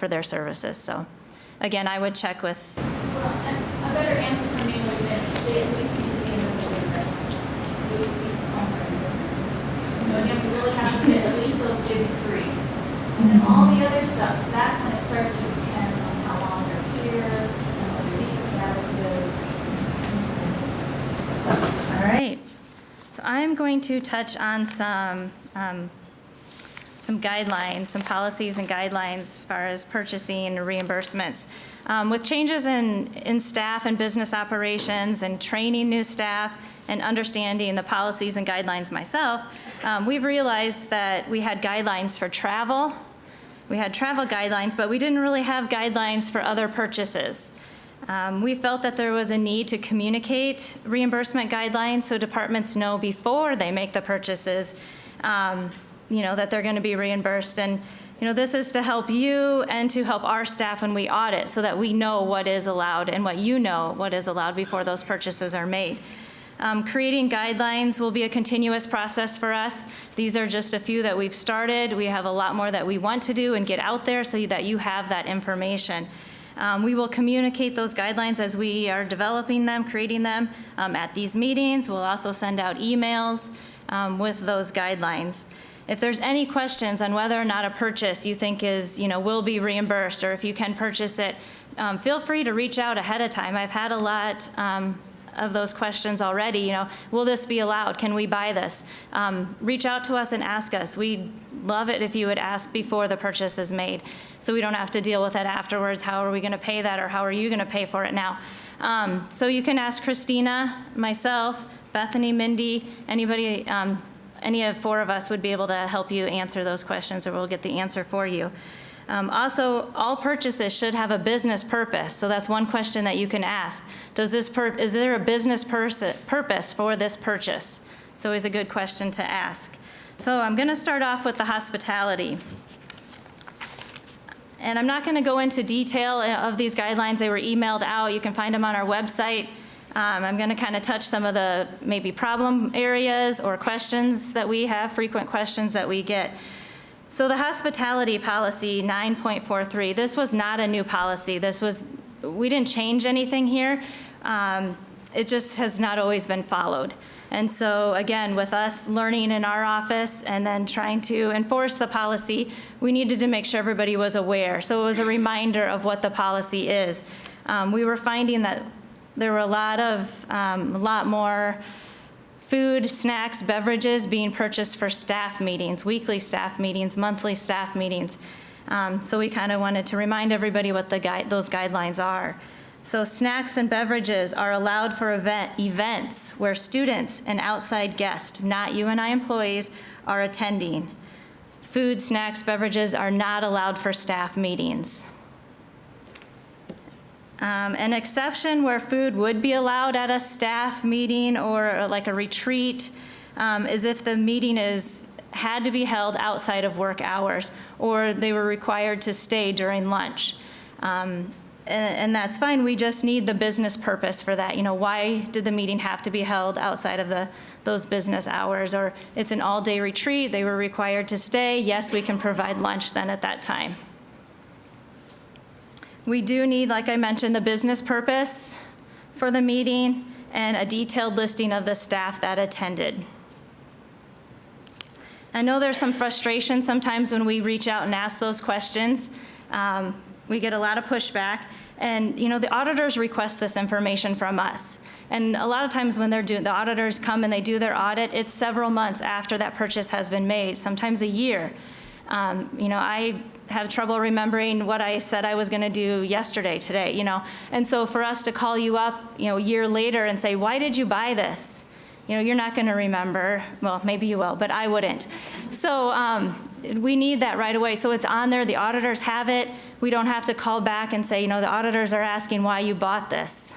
their services. So, again, I would check with. Well, and a better answer for me would be that they at least need to be in a building records. Again, we really have to get at least those big 3. And then all the other stuff, that's when it starts to depend on how long they're here, and what their visa status is. So, all right. So I'm going to touch on some guidelines, some policies and guidelines as far as purchasing and reimbursements. With changes in staff and business operations and training new staff and understanding the policies and guidelines myself, we've realized that we had guidelines for travel. We had travel guidelines, but we didn't really have guidelines for other purchases. We felt that there was a need to communicate reimbursement guidelines so departments know before they make the purchases that they're going to be reimbursed. And, this is to help you and to help our staff when we audit so that we know what is allowed and what is allowed before those purchases are made. Creating guidelines will be a continuous process for us. These are just a few that we've started. We have a lot more that we want to do and get out there so that you have that information. We will communicate those guidelines as we are developing them, creating them at these meetings. We'll also send out emails with those guidelines. If there's any questions on whether or not a purchase you think is, will be reimbursed, or if you can purchase it, feel free to reach out ahead of time. I've had a lot of those questions already. Will this be allowed? Can we buy this? Reach out to us and ask us. We'd love it if you would ask before the purchase is made, so we don't have to deal with it afterwards. How are we going to pay that, or how are you going to pay for it now? So you can ask Christina, myself, Bethany, Mindy, anybody. Any of 4 of us would be able to help you answer those questions, or we'll get the answer for you. Also, all purchases should have a business purpose. So that's one question that you can ask. Is there a business purpose for this purchase? It's always a good question to ask. So I'm going to start off with the hospitality. And I'm not going to go into detail of these guidelines. They were emailed out. You can find them on our website. I'm going to kind of touch some of the maybe problem areas or questions that we have, frequent questions that we get. So the hospitality policy 9.43, this was not a new policy. We didn't change anything here. It just has not always been followed. And so again, with us learning in our office and then trying to enforce the policy, we needed to make sure everybody was aware. So it was a reminder of what the policy is. We were finding that there were a lot more food, snacks, beverages being purchased for staff meetings, weekly staff meetings, monthly staff meetings. So we kind of wanted to remind everybody what those guidelines are. So snacks and beverages are allowed for events where students and outside guests, not UNI employees, are attending. Food, snacks, beverages are not allowed for staff meetings. An exception where food would be allowed at a staff meeting or like a retreat is if the meeting had to be held outside of work hours, or they were required to stay during lunch. And that's fine. We just need the business purpose for that. Why did the meeting have to be held outside of those business hours? Or it's an all-day retreat. They were required to stay. Yes, we can provide lunch then at that time. We do need, like I mentioned, the business purpose for the meeting and a detailed listing of the staff that attended. I know there's some frustration sometimes when we reach out and ask those questions. We get a lot of pushback, and the auditors request this information from us. And a lot of times when the auditors come and they do their audit, it's several months after that purchase has been made, sometimes a year. I have trouble remembering what I said I was going to do yesterday, today, And so for us to call you up, a year later and say, why did you buy this? You're not going to remember. Well, maybe you will, but I wouldn't. So we need that right away. So it's on there. The auditors have it. We don't have to call back and say, the auditors are asking why you bought this.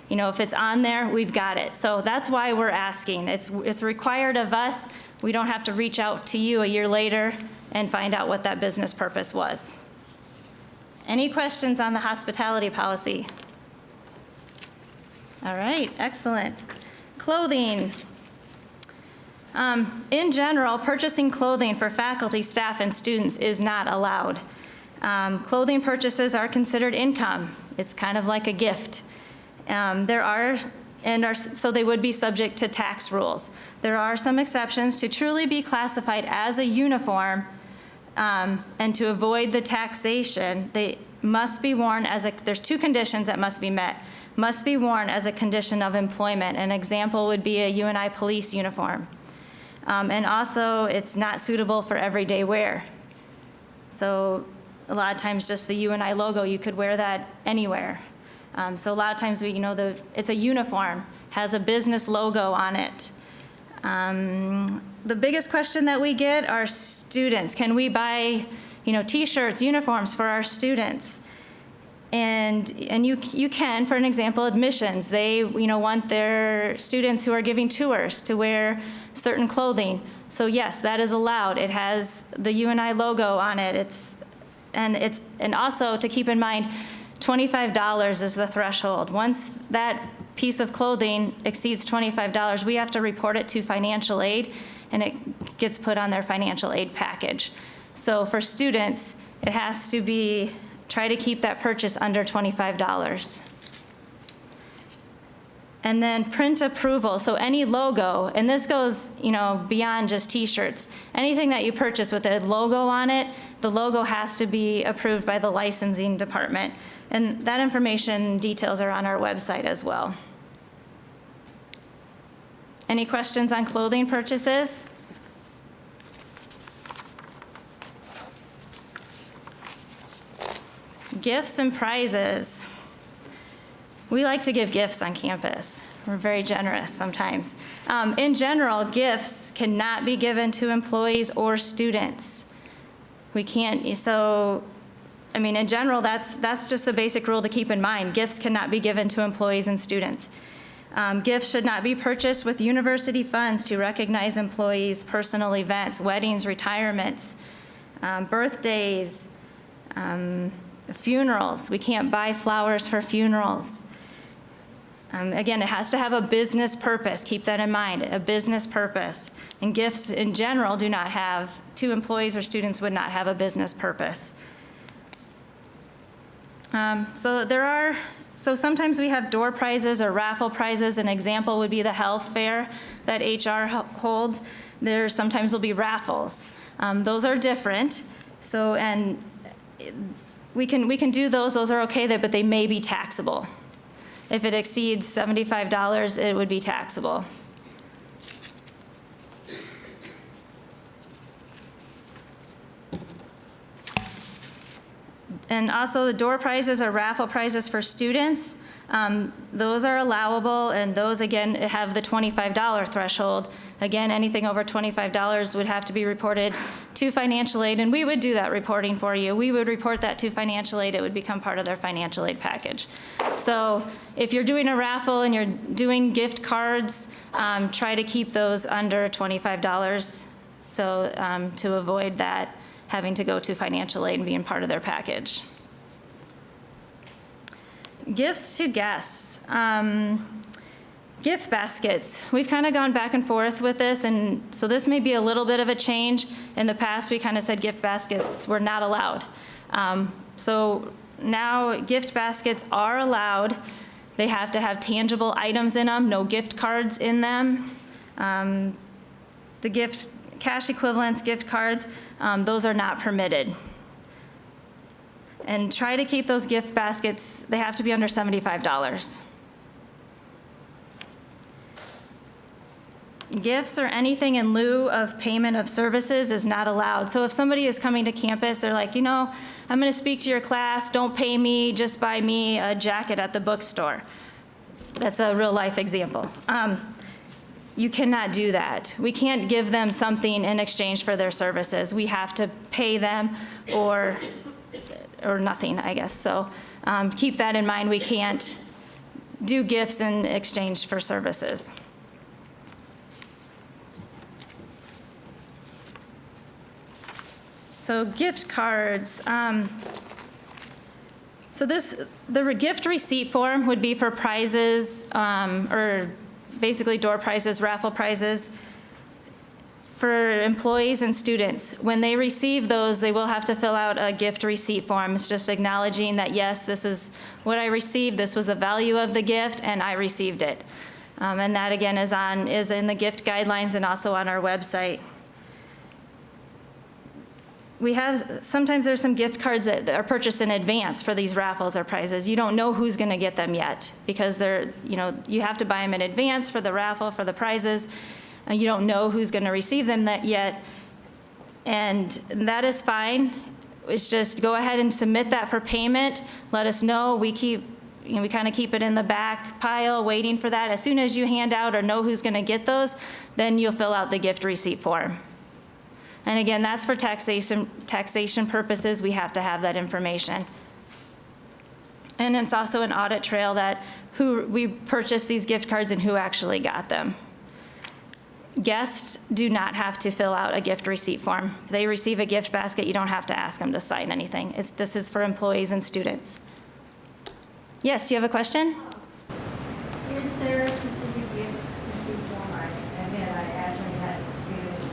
If it's on there, we've got it. So that's why we're asking. It's required of us. We don't have to reach out to you a year later and find out what that business purpose was. Any questions on the hospitality policy? All right, excellent. Clothing. In general, purchasing clothing for faculty, staff, and students is not allowed. Clothing purchases are considered income. It's kind of like a gift. So they would be subject to tax rules. There are some exceptions to truly be classified as a uniform, and to avoid the taxation, they must be worn there's 2 conditions that must be met. Must be worn as a condition of employment. An example would be a UNI police uniform. And also, it's not suitable for everyday wear. So a lot of times just the UNI logo, you could wear that anywhere. So a lot of times it's a uniform, has a business logo on it. The biggest question that we get are students. Can we buy, T-shirts, uniforms for our students? And you can, for an example, admissions. They, want their students who are giving tours to wear certain clothing. So yes, that is allowed. It has the UNI logo on it. And also to keep in mind, $25 is the threshold. Once that piece of clothing exceeds $25, we have to report it to financial aid, and it gets put on their financial aid package. So for students, it has to be Try to keep that purchase under $25. And then print approval, so any logo, and this goes, beyond just t-shirts. Anything that you purchase with a logo on it, the logo has to be approved by the licensing department. And that information details are on our website as well. Any questions on clothing purchases? Gifts and prizes. We like to give gifts on campus. We're very generous sometimes. In general, gifts cannot be given to employees or students. We can't, in general, that's just the basic rule to keep in mind. Gifts cannot be given to employees and students. Gifts should not be purchased with university funds to recognize employees' personal events, weddings, retirements, birthdays, funerals. We can't buy flowers for funerals. Again, it has to have a business purpose. Keep that in mind, a business purpose. And gifts in general do not have, to employees or students would not have a business purpose. So sometimes we have door prizes or raffle prizes. An example would be the health fair that HR holds. There sometimes will be raffles. Those are different. And we can do those. Those are okay, but they may be taxable. If it exceeds $75, it would be taxable. And also the door prizes or raffle prizes for students, those are allowable, and those again have the $25 threshold. Again, anything over $25 would have to be reported to financial aid, and we would do that reporting for you. We would report that to financial aid. It would become part of their financial aid package. So if you're doing a raffle and you're doing gift cards, try to keep those under $25 so to avoid that having to go to financial aid and being part of their package. Gifts to guests. Gift baskets. We've kind of gone back and forth with this, and so this may be a little bit of a change. In the past, we kind of said gift baskets were not allowed. So now gift baskets are allowed. They have to have tangible items in them, no gift cards in them. The gift cash equivalents, gift cards, those are not permitted. And try to keep those gift baskets, they have to be under $75. Gifts or anything in lieu of payment of services is not allowed. So if somebody is coming to campus, they're like, I'm going to speak to your class, don't pay me, just buy me a jacket at the bookstore. That's a real life example. You cannot do that. We can't give them something in exchange for their services. We have to pay them or nothing, I guess. So keep that in mind. We can't do gifts in exchange for services. So gift cards. The gift receipt form would be for prizes or basically door prizes, raffle prizes for employees and students. When they receive those, they will have to fill out a gift receipt form. It's just acknowledging that, yes, this is what I received, this was the value of the gift, and I received it. And that, again, is in the gift guidelines and also on our website. Sometimes there's some gift cards that are purchased in advance for these raffles or prizes. You don't know who's going to get them yet because you have to buy them in advance for the raffle, for the prizes. You don't know who's going to receive them yet, and that is fine. It's just go ahead and submit that for payment. Let us know. We kind of keep it in the back pile waiting for that. As soon as you hand out or know who's going to get those, then you'll fill out the gift receipt form. And again, that's for taxation purposes. We have to have that information. And it's also an audit trail that who we purchased these gift cards and who actually got them. Guests do not have to fill out a gift receipt form. If they receive a gift basket, you don't have to ask them to sign anything. This is for employees and students. Yes, you have a question? Is there a specific gift receipt form? I actually had the student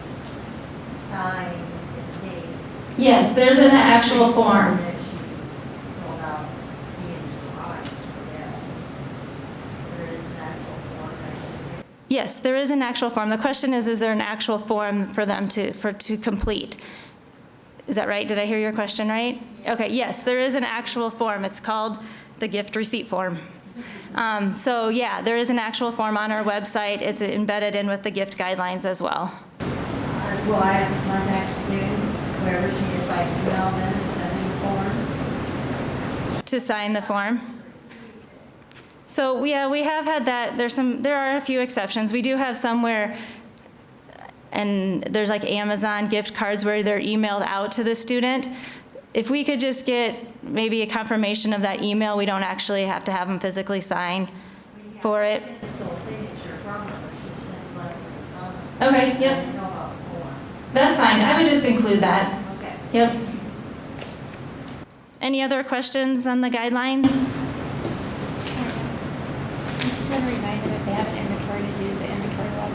sign the date. Yes, there's an actual form. Yes, there is an actual form. The question is there an actual form for them to complete? Is that right? Did I hear your question right? Okay, yes, there is an actual form. It's called the gift receipt form. So yeah, there is an actual form on our website. It's embedded in with the gift guidelines as well. Will I have to contact the student, whoever she is, by email them and send me the form? To sign the form? So yeah, we have had that. There are a few exceptions. We do have some where, and there's like Amazon gift cards where they're emailed out to the student. If we could just get maybe a confirmation of that email, we don't actually have to have them physically sign for it. Physical signature from her, she says like some. Okay, I yep. didn't know about the form. That's fine. I would just include that. Okay. Yep. Any other questions on the guidelines? I just want to remind them if they have an inventory to do the inventory log.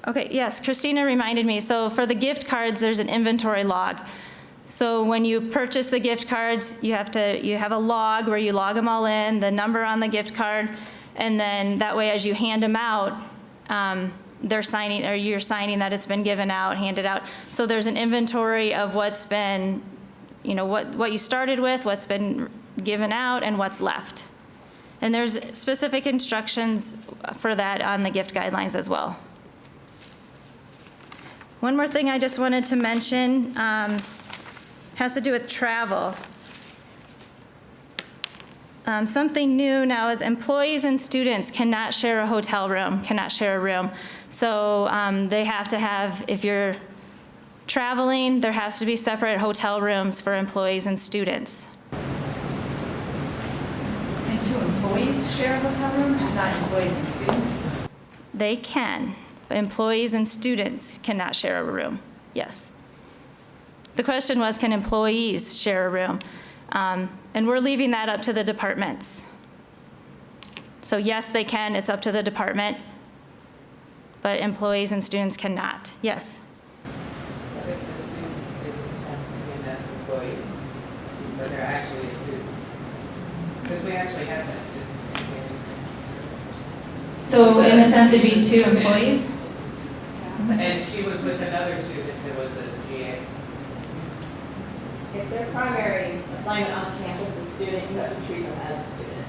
Okay, yes, Christina reminded me. So for the gift cards, there's an inventory log. So when you purchase the gift cards, you have a log where you log them all in, the number on the gift card, and then that way as you hand them out, they're signing, or you're signing that it's been given out, handed out. So there's an inventory of what's been, what you started with, what's been given out, and what's left. And there's specific instructions for that on the gift guidelines as well. One more thing I just wanted to mention has to do with travel. Something new now is employees and students cannot share a hotel room, cannot share a room. So they have to have, if you're traveling, there has to be separate hotel rooms for employees and students. And do employees share a hotel room, just not employees and students? They can. Employees and students cannot share a room, yes. The question was, can employees share a room? And we're leaving that up to the departments. So yes, they can, it's up to the department, but employees and students cannot, yes. What if the student is attempting as an employee, but they're actually a student? Because we actually have that, just in case. So in a sense, it'd be two employees? And she was with another student that was a GA. If their primary assignment on campus is student, you have to treat them as a student.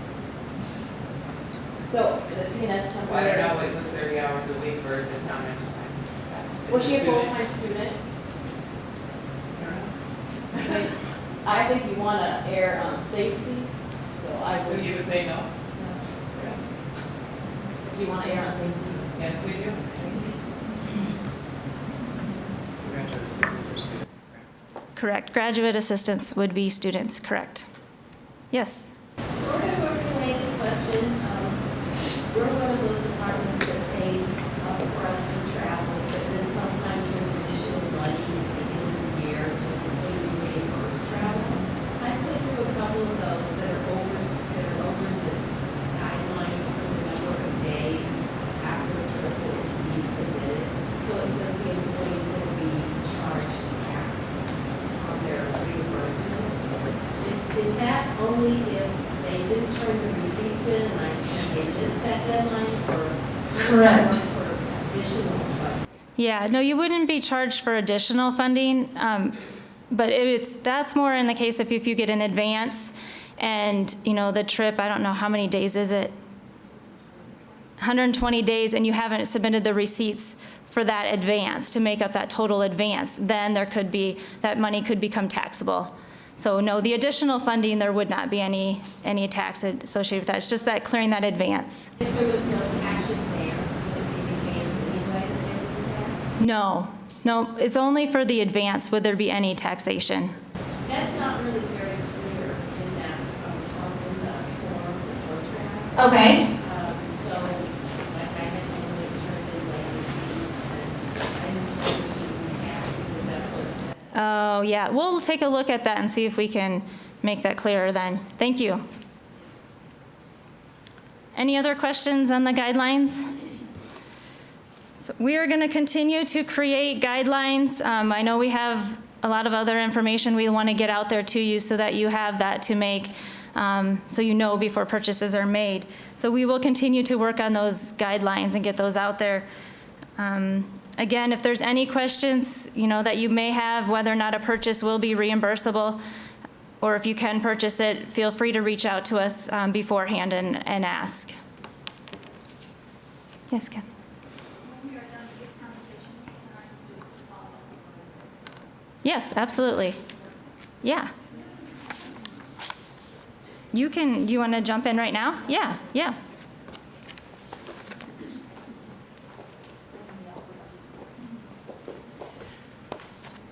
So the PNS Well, I don't temporary. know, it was 30 hours a week versus how much time. Was she a Is it full-time student? I don't know. I mean, I think you want to err on safety, so I So would, you would say no? if you want to err on safety. Yes, we do. Graduate assistants are students, correct? Correct. Graduate assistants would be students, correct. Yes. Sort of a related question. We're one of those departments that pays upfront for travel, but then sometimes there's additional money at the end of the year to completely reimburse travel. I put through a couple of those that are over the guidelines for the number of days after a trip that it can be submitted. So it says the employee is going to be charged tax on their reimbursement. Is that only if they didn't turn the receipts in and they missed that deadline, or Correct. for additional funding? Yeah, no, you wouldn't be charged for additional funding, but that's more in the case if you get an advance and, the trip, I don't know, how many days is it? 120 days, and you haven't submitted the receipts for that advance to make up that total advance, then that money could become taxable. So no, the additional funding, there would not be any tax associated with that. It's just that clearing that advance. If there was no cash advance, would it be the case anyway that they would be taxed? No, it's only for the advance would there be any taxation. That's not really very clear in that, in the form or track. Okay. So, like, I had someone that turned in like receipts, and I just told her she would be taxed because that's what it said. Oh, yeah, we'll take a look at that and see if we can make that clearer then. Thank you. Any other questions on the guidelines? So we are going to continue to create guidelines. I know we have a lot of other information we want to get out there to you so that you have that to make so you know before purchases are made. So we will continue to work on those guidelines and get those out there. Again, if there's any questions, that you may have, whether or not a purchase will be reimbursable, or if you can purchase it, feel free to reach out to us beforehand and ask. Yes, Ken? When we are done with this conversation, can I just do a follow-up on what I said? Yes, absolutely. Yeah. Do you want to jump in right now? Yeah.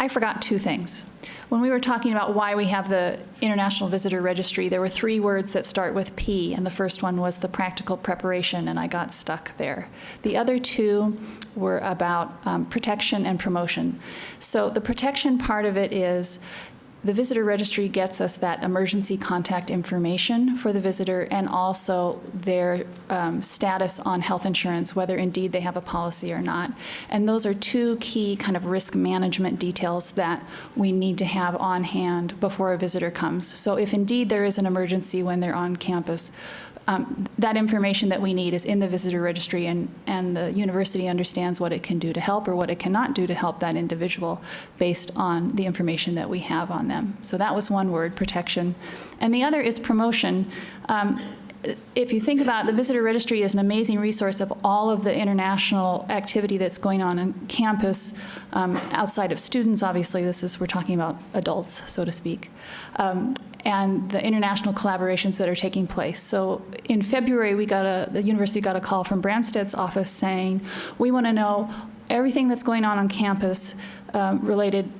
I forgot two things. When we were talking about why we have the International Visitor Registry, there were 3 words that start with P, and the first one was the practical preparation, and I got stuck there. The other 2 were about protection and promotion. So the protection part of it is the visitor registry gets us that emergency contact information for the visitor and also their status on health insurance, whether indeed they have a policy or not. And those are 2 key kind of risk management details that we need to have on hand before a visitor comes. So if indeed there is an emergency when they're on campus, that information that we need is in the visitor registry, and the university understands what it can do to help or what it cannot do to help that individual based on the information that we have on them. So that was one word, protection. And the other is promotion. If you think about it, the visitor registry is an amazing resource of all of the international activity that's going on campus, outside of students, obviously. We're talking about adults, so to speak. And the international collaborations that are taking place. So in February, the university got a call from Branstad's office saying, we want to know everything that's going on campus related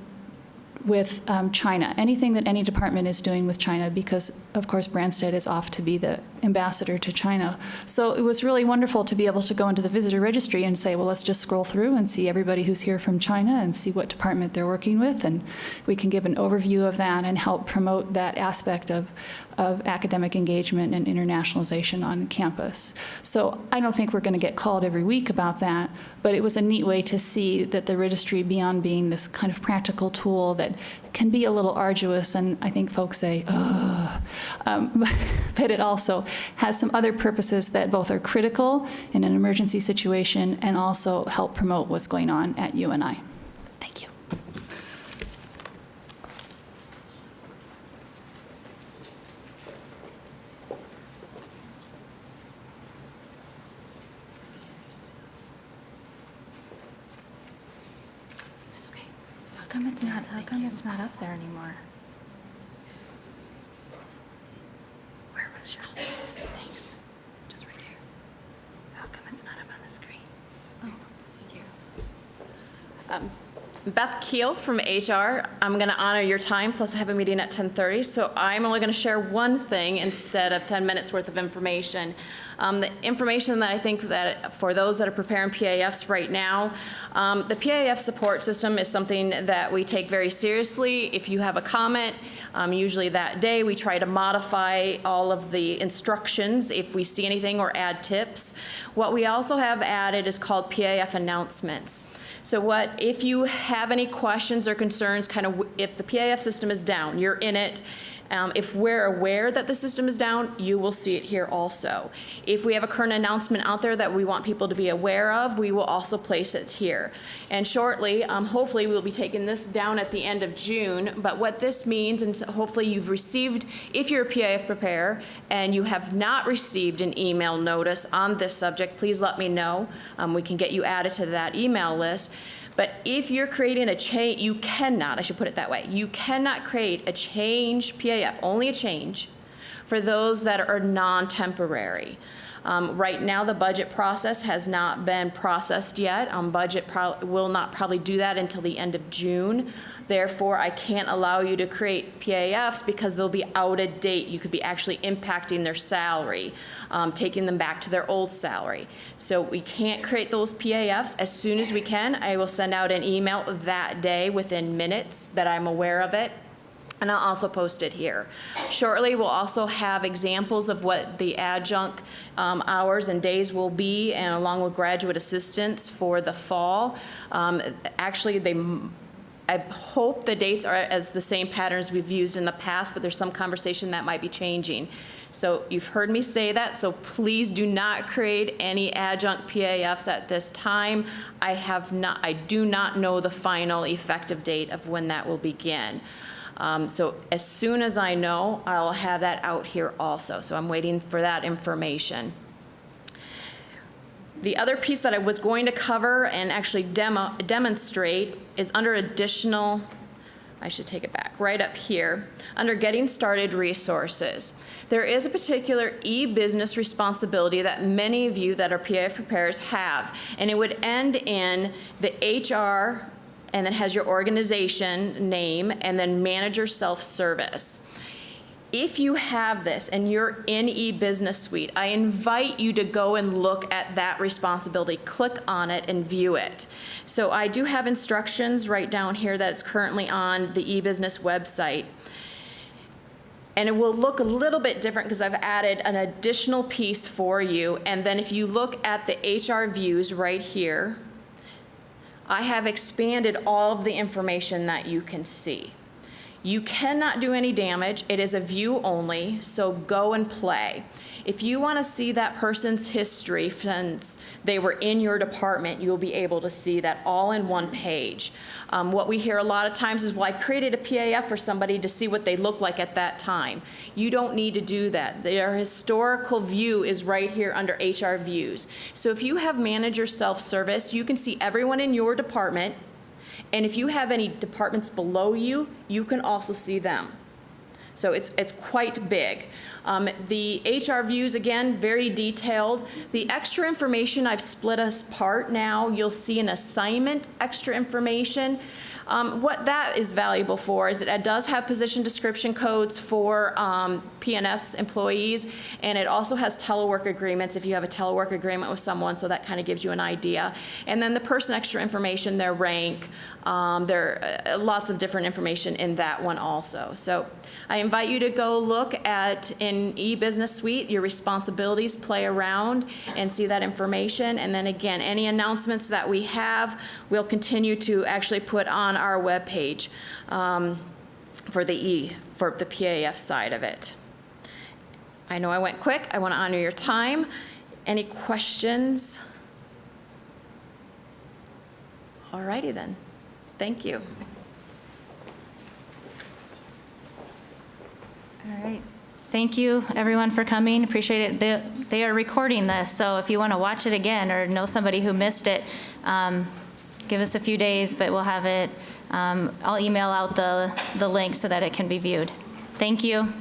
with China, anything that any department is doing with China, because of course Branstad is off to be the ambassador to China. So it was really wonderful to be able to go into the visitor registry and say, well, let's just scroll through and see everybody who's here from China and see what department they're working with, and we can give an overview of that and help promote that aspect of academic engagement and internationalization on campus. So I don't think we're going to get called every week about that, but it was a neat way to see that the registry, beyond being this kind of practical tool that can be a little arduous, and I think folks say, but it also has some other purposes that both are critical in an emergency situation and also help promote what's going on at UNI. Thank you. How come it's not up there anymore? Where was your, thanks, just right here. How come it's not up on the screen? Oh, thank you. Beth Keel from HR. I'm going to honor your time, plus I have a meeting at 10:30, so I'm only going to share one thing instead of 10 minutes worth of information. The information that I think that for those that are preparing PAFs right now, the PAF support system is something that we take very seriously. If you have a comment, usually that day we try to modify all of the instructions if we see anything or add tips. What we also have added is called PAF announcements. So if you have any questions or concerns, kind of if the PAF system is down, you're in it. If we're aware that the system is down, you will see it here also. If we have a current announcement out there that we want people to be aware of, we will also place it here. And shortly, hopefully we'll be taking this down at the end of June, but what this means, and hopefully you've received, if you're a PAF preparer and you have not received an email notice on this subject, please let me know. We can get you added to that email list. But if you're creating a change, you cannot, I should put it that way, you cannot create a change PAF, only a change, for those that are non-temporary. Right now, the budget process has not been processed yet. Budget will not probably do that until the end of June. Therefore, I can't allow you to create PAFs because they'll be out of date. You could be actually impacting their salary, taking them back to their old salary. So we can't create those PAFs. As soon as we can, I will send out an email that day within minutes that I'm aware of it. And I'll also post it here. Shortly, we'll also have examples of what the adjunct hours and days will be, and along with graduate assistants for the fall. Actually, I hope the dates are as the same patterns we've used in the past, but there's some conversation that might be changing. So you've heard me say that, so please do not create any adjunct PAFs at this time. I do not know the final effective date of when that will begin. So as soon as I know, I'll have that out here also. So I'm waiting for that information. The other piece that I was going to cover and actually demonstrate is under additional, I should take it back, right up here, under Getting Started Resources. There is a particular e-business responsibility that many of you that are PAF preparers have, and it would end in the HR, and then has your organization name, and then manager self-service. If you have this and you're in e-business suite, I invite you to go and look at that responsibility. Click on it and view it. So I do have instructions right down here that it's currently on the e-business website. And it will look a little bit different because I've added an additional piece for you. And then if you look at the HR views right here, I have expanded all of the information that you can see. You cannot do any damage. It is a view only, so go and play. If you want to see that person's history since they were in your department, you'll be able to see that all in one page. What we hear a lot of times is, well, I created a PAF for somebody to see what they look like at that time. You don't need to do that. Their historical view is right here under HR views. So if you have manager self-service, you can see everyone in your department. And if you have any departments below you, you can also see them. So it's quite big. The HR views, again, very detailed. The extra information I've split us apart now. You'll see an assignment extra information. What that is valuable for is it does have position description codes for P&S employees, and it also has telework agreements if you have a telework agreement with someone, so that kind of gives you an idea. And then the person extra information, their rank, there are lots of different information in that one also. So I invite you to go look at in e-business suite, your responsibilities, play around and see that information. And then again, any announcements that we have, we'll continue to actually put on our webpage for the PAF side of it. I know I went quick. I want to honor your time. Any questions? All righty then. Thank you. All right. Thank you, everyone, for coming. Appreciate it. They are recording this, so if you want to watch it again or know somebody who missed it, give us a few days, but we'll have it. I'll email out the link so that it can be viewed. Thank you.